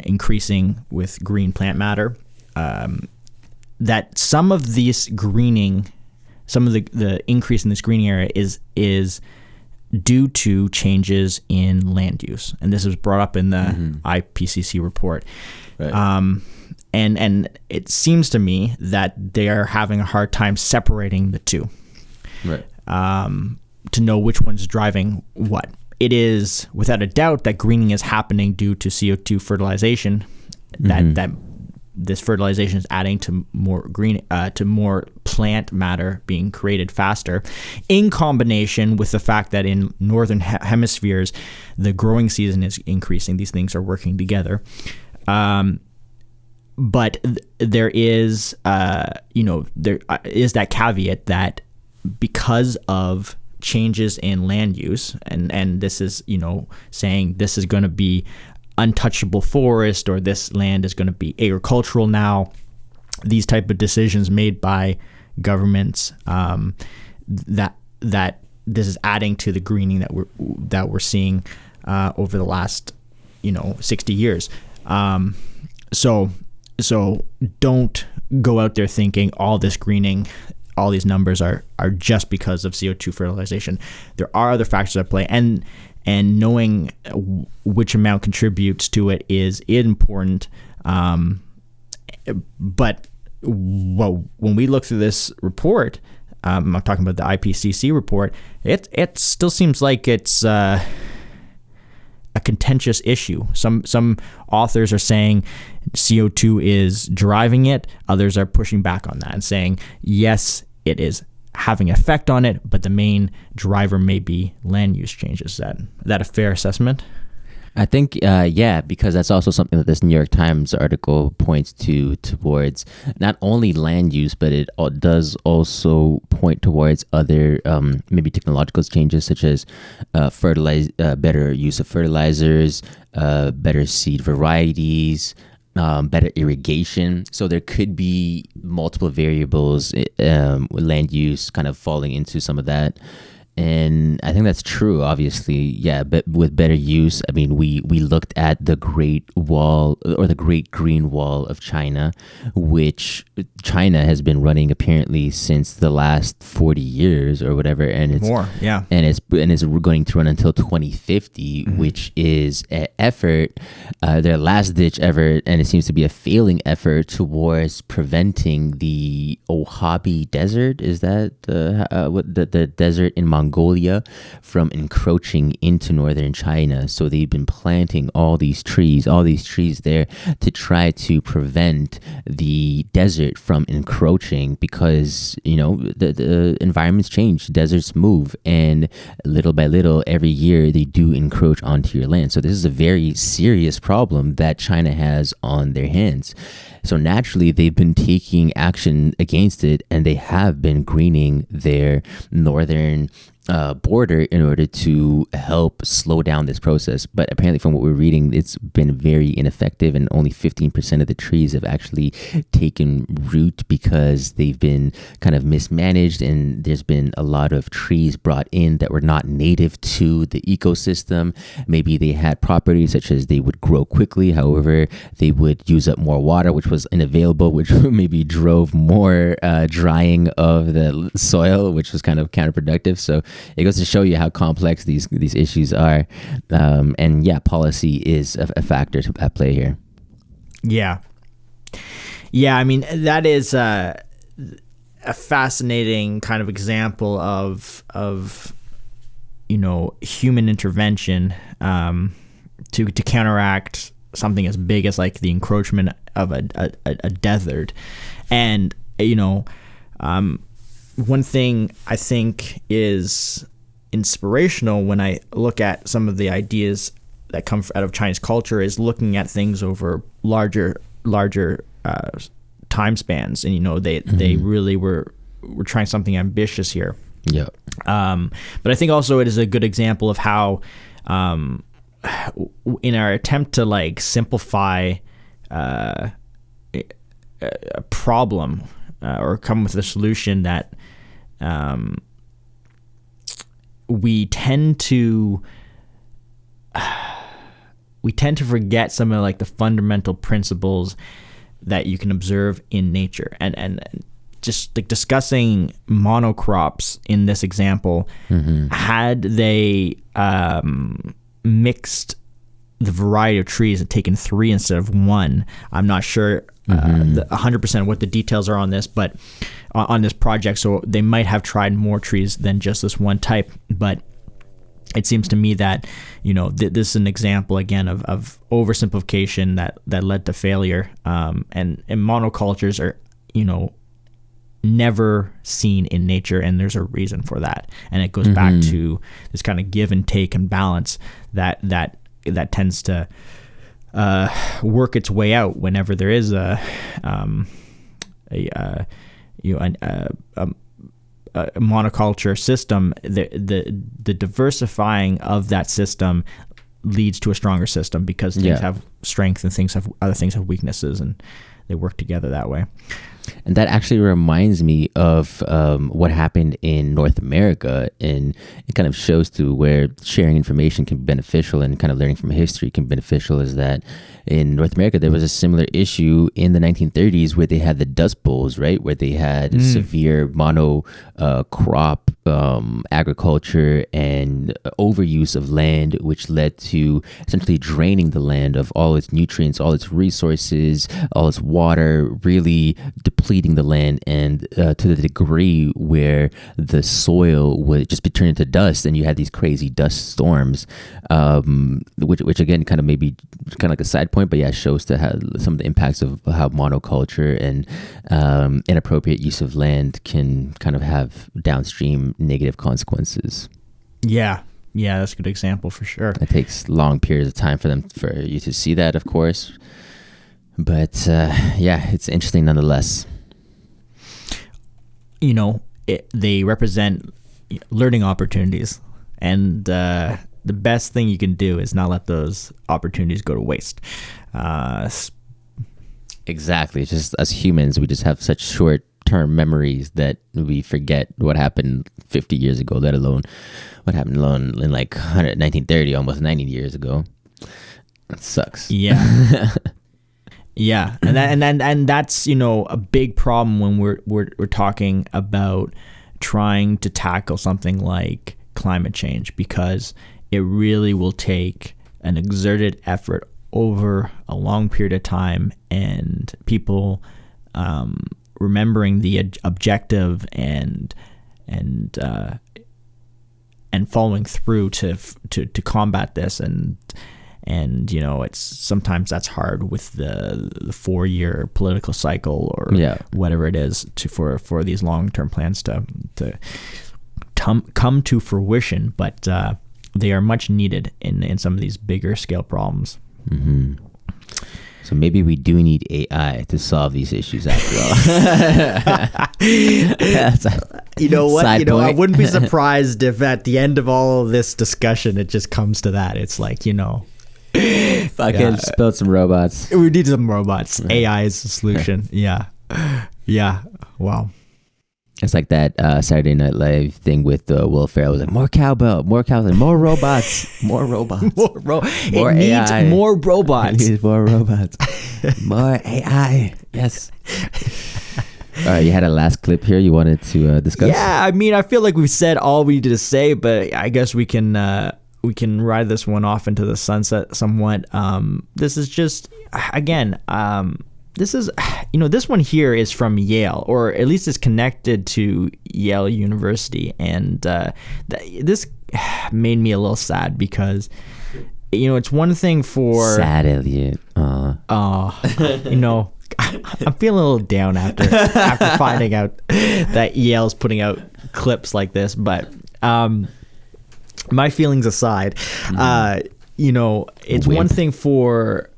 increasing with green plant matter. That some of this greening, some of the increase in this greening area is due to changes in land use, and this was brought up in the IPCC report. Right. And it seems to me that they are having a hard time separating the two. Right. To know which one's driving what. It is without a doubt that greening is happening due to CO2 fertilization. That this fertilization is adding to more more plant matter being created faster, in combination with the fact that in northern hemispheres the growing season is increasing. These things are working together. But there is there is that caveat that because of changes in land use, and this is saying this is going to be untouchable forest, or this land is going to be agricultural now, these type of decisions made by governments, that this is adding to the greening that we're seeing over the last 60 years. So don't go out there thinking all this greening, all these numbers are just because of CO2 fertilization. There are other factors at play, and knowing which amount contributes to it is important. But when we look through this report, I'm talking about the IPCC report, it still seems like it's a contentious issue. Some authors are saying CO2 is driving it. Others are pushing back on that and saying, yes, it is having an effect on it, but the main driver may be land use changes. Is that a fair assessment? I think, because that's also something that this New York Times article points towards not only land use, but it does also point towards other maybe technological changes, such as better use of fertilizers, better seed varieties, better irrigation. So there could be multiple variables, land use kind of falling into some of that. And I think that's true, obviously. Yeah, but with better use, I mean, we looked at the Great Wall, or the Great Green Wall of China, which China has been running apparently since the last 40 years or whatever, and it's more, yeah, and it's going to run until 2050, which is an effort, their last ditch effort, and it seems to be a failing effort towards preventing the Mojave Desert. Is that the desert in Mongolia from encroaching into northern China? So they've been planting all these trees there to try to prevent the desert from encroaching, because the environments change, deserts move, and little by little every year they do encroach onto your land. So this is a very serious problem that China has on their hands. So naturally, they've been taking action against it, and they have been greening their northern border in order to help slow down this process. But apparently, from what we're reading, it's been very ineffective, and only 15% of the trees have actually taken root because they've been kind of mismanaged, and there's been a lot of trees brought in that were not native to the ecosystem. Maybe they had properties such as they would grow quickly, however, they would use up more water, which was unavailable, which maybe drove more drying of the soil, which was kind of counterproductive. So it goes to show you how complex these issues are, and policy is a factor at play here. Yeah. I mean, that is a fascinating kind of example of human intervention to counteract something as big as like the encroachment of a desert. And one thing I think is inspirational when I look at some of the ideas that come out of Chinese culture is looking at things over larger time spans. And they really were trying something ambitious here. Yeah. But I think also it is a good example of how in our attempt to like simplify a problem or come with a solution, that we tend to forget some of like the fundamental principles that you can observe in nature, and just like discussing monocrops in this example, had they mixed the variety of trees and taken 3 instead of 1, I'm not sure 100% what the details are on this, but on this project. So they might have tried more trees than just this one type, but it seems to me that, this is an example again of oversimplification that led to failure. And monocultures are, never seen in nature, and there's a reason for that. And it goes back to this kind of give and take and balance that tends to work its way out whenever there is a monoculture system. The diversifying of that system leads to a stronger system, because things have strength and other things have weaknesses, and they work together that way. And that actually reminds me of what happened in North America, and it kind of shows to where sharing information can be beneficial and kind of learning from history can be beneficial. Is that in North America, there was a similar issue in the 1930s where they had the Dust Bowls, right? Where they had severe mono crop agriculture and overuse of land, which led to essentially draining the land of all its nutrients, all its resources, all its water, really depleting the land, and to the degree where the soil would just be turned into dust, and you had these crazy dust storms, which again kind of maybe kind of like a side point, but yeah, shows to how some of the impacts of how monoculture and inappropriate use of land can kind of have downstream negative consequences. Yeah, that's a good example for sure. It takes long periods of time for you to see that, of course, but it's interesting nonetheless. They represent learning opportunities, and the best thing you can do is not let those opportunities go to waste. Exactly. Just as humans, we just have such short-term memories that we forget what happened 50 years ago, let alone what happened in like 1930, almost 90 years ago. That sucks. Yeah. Yeah, and that's a big problem when we're talking about trying to tackle something like climate change, because it really will take an exerted effort over a long period of time, and people remembering the objective and following through to combat this. And it's sometimes that's hard with the 4-year political cycle or whatever it is for these long-term plans to come to fruition, but they are much needed in some of these bigger scale problems. Mm-hmm. So maybe we do need AI to solve these issues after all. You know what? Side point. I wouldn't be surprised if at the end of all of this discussion it just comes to that. It's like, fucking build some robots. We need some robots. AI is the solution. Yeah. Wow. It's like that Saturday Night Live thing with Will Ferrell. It was like, more cowbell, more robots, more robots, more AI. Needs more robots. It needs more robots, more AI. Yes. All right, you had a last clip here you wanted to discuss? Yeah, I mean, I feel like we've said all we needed to say, but I guess we can ride this one off into the sunset somewhat. This is just, again, this is, this one here is from Yale, or at least is connected to Yale University. And this made me a little sad because, it's one thing for... Sad, Elliot. I'm feeling a little down after finding out that Yale's putting out clips like this. But my feelings aside, it's one thing for...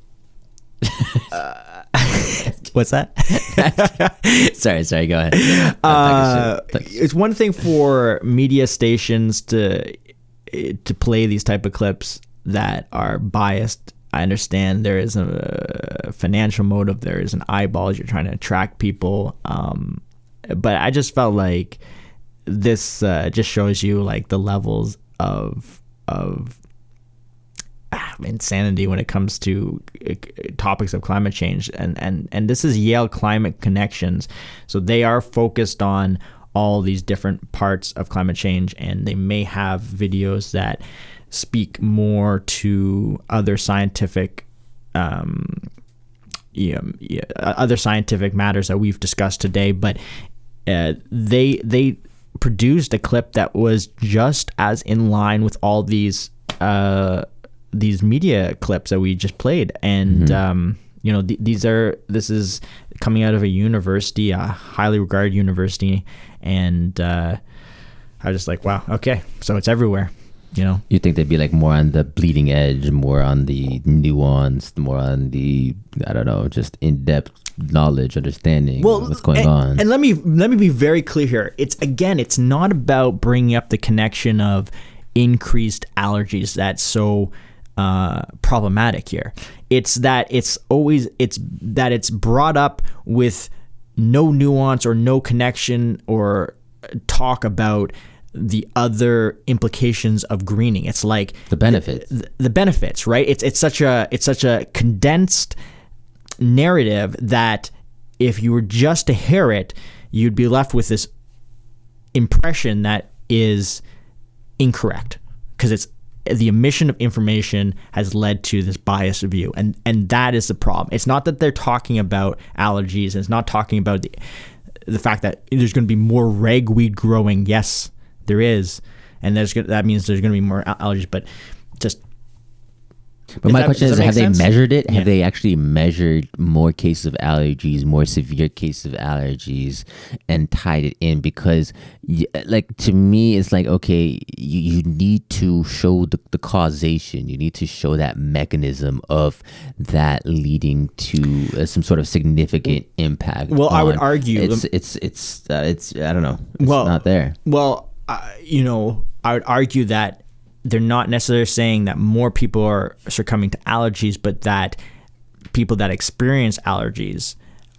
What's that? Sorry, go ahead. It's one thing for media stations to play these type of clips that are biased. I understand there is a financial motive, there is an eyeballs, you're trying to attract people, but I just felt like this just shows you like the levels of insanity when it comes to topics of climate change, and this is Yale Climate Connections, so they are focused on all these different parts of climate change, and they may have videos that speak more to other scientific other scientific matters that we've discussed today. But they produced a clip that was just as in line with all these media clips that we just played, and this is coming out of a university, a highly regarded university, and I was just like, wow, okay, so it's everywhere. You think they'd be like more on the bleeding edge, more on the nuanced, more on the, I don't know, just in-depth knowledge, understanding of what's going on. And let me be very clear here. It's not about bringing up the connection of increased allergies that's so problematic here. It's that it's brought up with no nuance or no connection or talk about the other implications of greening. It's like the benefits. The benefits, right? It's such a condensed narrative that if you were just to hear it, you'd be left with this impression that is incorrect, because it's the omission of information has led to this biased view, and that is the problem. It's not that they're talking about allergies, and it's not talking about the fact that there's going to be more ragweed growing. Yes, there is, and that means there's going to be more allergies, but just. But my question is, have they measured it? Yeah. Have they actually measured more cases of allergies, more severe cases of allergies, and tied it in? Because, like, to me, it's like, okay, you need to show the causation. You need to show that mechanism of that leading to some sort of significant impact. Well, I would argue it's I don't know. It's not there. Well, I would argue that they're not necessarily saying that more people are succumbing to allergies, but that people that experience allergies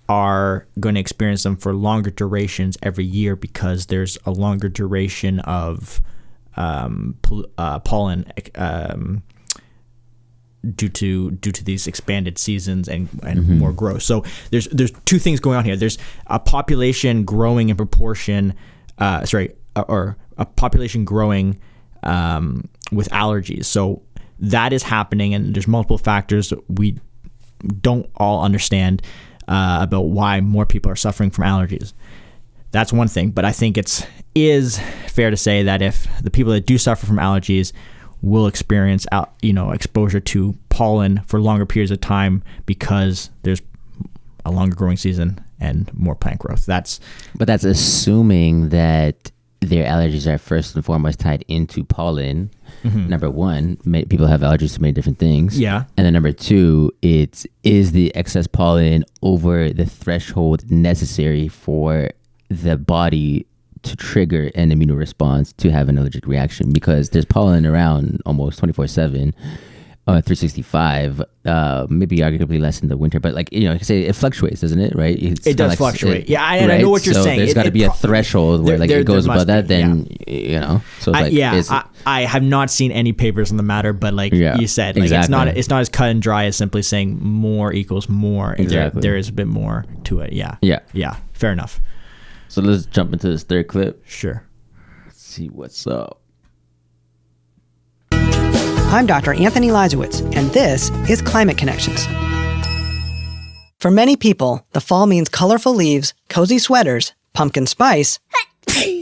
are going to experience them for longer durations every year, because there's a longer duration of pollen due to these expanded seasons and more growth. So there's two things going on here. There's a population growing in proportion, or a population growing with allergies. So that is happening, and there's multiple factors that we don't all understand about why more people are suffering from allergies. That's one thing, but I think it is fair to say that if the people that do suffer from allergies will experience exposure to pollen for longer periods of time, because there's a longer growing season and more plant growth. But that's assuming that their allergies are first and foremost tied into pollen. Number one, people have allergies to many different things. Yeah. And then number two, is the excess pollen over the threshold necessary for the body to trigger an immune response to have an allergic reaction? Because there's pollen around almost 24/7. 365, maybe arguably less in the winter, but say it fluctuates, doesn't it? Right? It does fluctuate. I know what you're saying. There's got to be a threshold where it goes above that. Then So it's I have not seen any papers on the matter, but you said, exactly. it's not as cut and dry as simply saying more equals more. Exactly. There is a bit more to it. Yeah. Fair enough. So let's jump into this third clip. Sure. Let's see what's up. I'm Dr. Anthony Lizowitz, and this is Climate Connections. For many people, the fall means colorful leaves, cozy sweaters, pumpkin spice,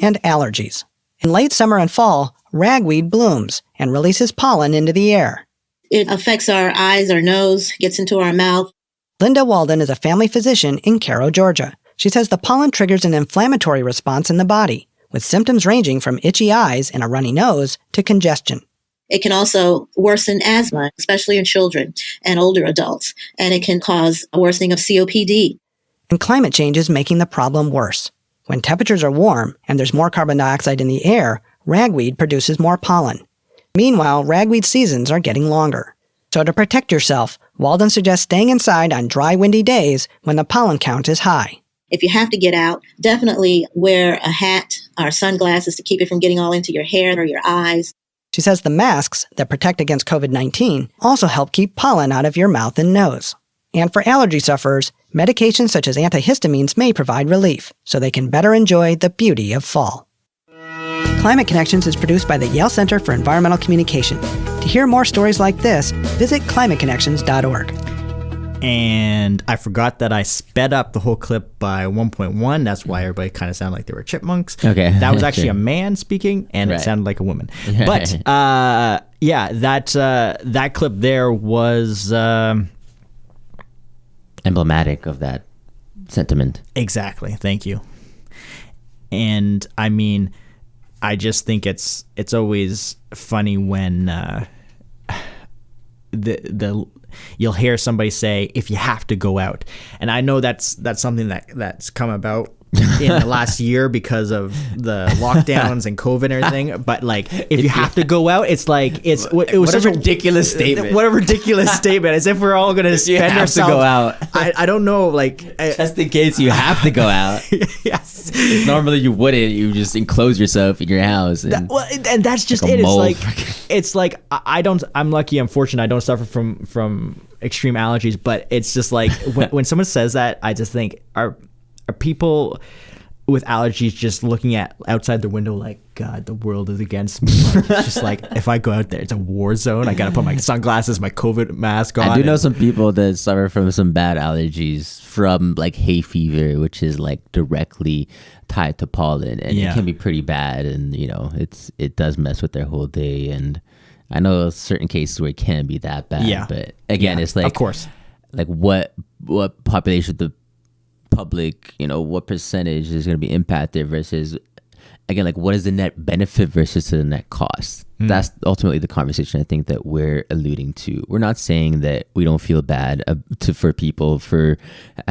and allergies. In late summer and fall, ragweed blooms and releases pollen into the air. It affects our eyes, our nose, gets into our mouth. Linda Walden is a family physician in Cairo, Georgia. She says the pollen triggers an inflammatory response in the body, with symptoms ranging from itchy eyes and a runny nose to congestion. It can also worsen asthma, especially in children and older adults, and it can cause a worsening of COPD. And climate change is making the problem worse. When temperatures are warm and there's more carbon dioxide in the air, ragweed produces more pollen. Meanwhile, ragweed seasons are getting longer. So to protect yourself, Walden suggests staying inside on dry, windy days when the pollen count is high. If you have to get out, definitely wear a hat or sunglasses to keep it from getting all into your hair or your eyes. She says the masks that protect against COVID-19 also help keep pollen out of your mouth and nose. And for allergy sufferers, medications such as antihistamines may provide relief, so they can better enjoy the beauty of fall. Climate Connections is produced by the Yale Center for Environmental Communication. To hear more stories like this, visit climateconnections.org. And I forgot that I sped up the whole clip by 1.1. That's why everybody kind of sounded like they were chipmunks. Okay. That was actually a man speaking, and it sounded like a woman. But that clip there was emblematic of that sentiment. Exactly. Thank you. And I mean, I just think it's always funny when you'll hear somebody say, if you have to go out. And I know that's something that's come about in the last year because of the lockdowns and COVID and everything. But like, if you have to go out, it's like, it was such a ridiculous statement. What a ridiculous statement. As if we're all going to spend ourselves. To go out. I don't know, like. Just in case you have to go out. Yes. Normally you wouldn't. You just enclose yourself in your house. And, and that's just like it. It's like I'm lucky, I'm fortunate. I don't suffer from extreme allergies, but it's just like when someone says that, I just think, are people with allergies just looking at outside the window like, God, the world is against me? Like, it's just like, if I go out there, it's a war zone. I gotta put my sunglasses, my COVID mask on. I do know some people that suffer from some bad allergies from like hay fever, which is like directly tied to pollen, and it can be pretty bad, and you know, it does mess with their whole day. And I know certain cases where it can be that bad, but again, it's like, of course, like what population of the public, you know, what percentage is going to be impacted versus, again, like what is the net benefit versus the net cost? That's ultimately the conversation I think that we're alluding to. We're not saying that we don't feel bad for people for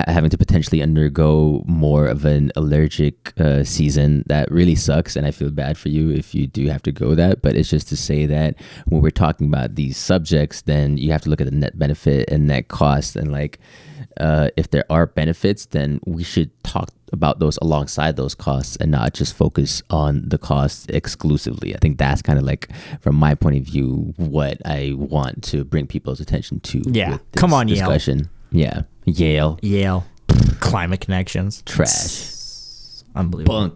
having to potentially undergo more of an allergic season. That really sucks, and I feel bad for you if you do have to go that. But it's just to say that when we're talking about these subjects, then you have to look at the net benefit and net cost, and like if there are benefits, then we should talk about those alongside those costs and not just focus on the costs exclusively. I think that's kind of like, from my point of view, what I want to bring people's attention to. Yeah, come on, discussion. Yale. Yeah, Yale. Climate connections. Trash. Unbelievable.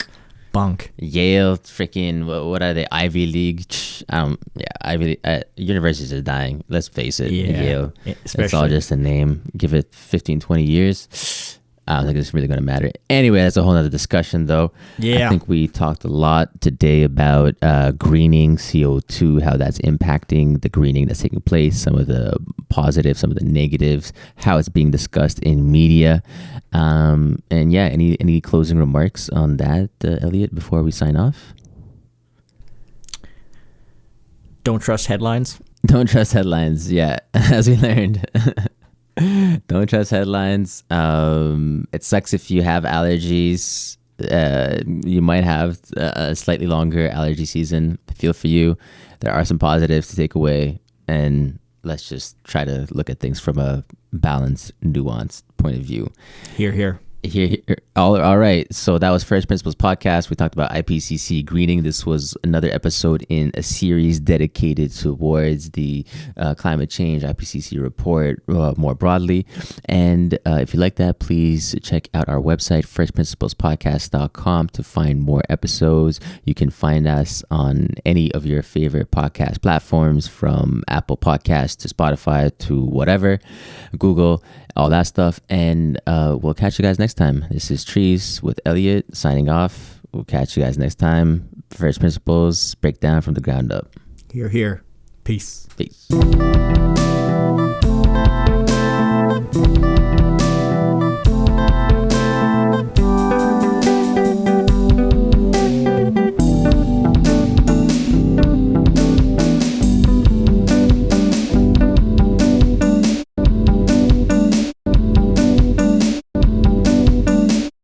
Bunk. Yale, freaking, what are they? Ivy League. Ivy League. Universities are dying. Let's face it. Yale. It's all just a name. Give it 15, 20 years. I don't think it's really going to matter. Anyway, that's a whole other discussion, though. Yeah. I think we talked a lot today about greening, CO2, how that's impacting the greening that's taking place, some of the positives, some of the negatives, how it's being discussed in media. And yeah, any closing remarks on that, Elliot, before we sign off? Don't trust headlines. Don't trust headlines, yeah, as we learned. Don't trust headlines. It sucks if you have allergies. You might have a slightly longer allergy season. I feel for you. There are some positives to take away, and let's just try to look at things from a balanced, nuanced point of view. Here. All right. So that was First Principles Podcast. We talked about IPCC greening. This was another episode in a series dedicated towards the climate change IPCC report more broadly. And if you like that, please check out our website, firstprinciplespodcast.com, to find more episodes. You can find us on any of your favorite podcast platforms, from Apple Podcasts to Spotify to whatever, Google, all that stuff. And we'll catch you guys next time. This is Trees with Elliot signing off. We'll catch you guys next time. First Principles, breakdown from the ground up. Here. Peace. Peace.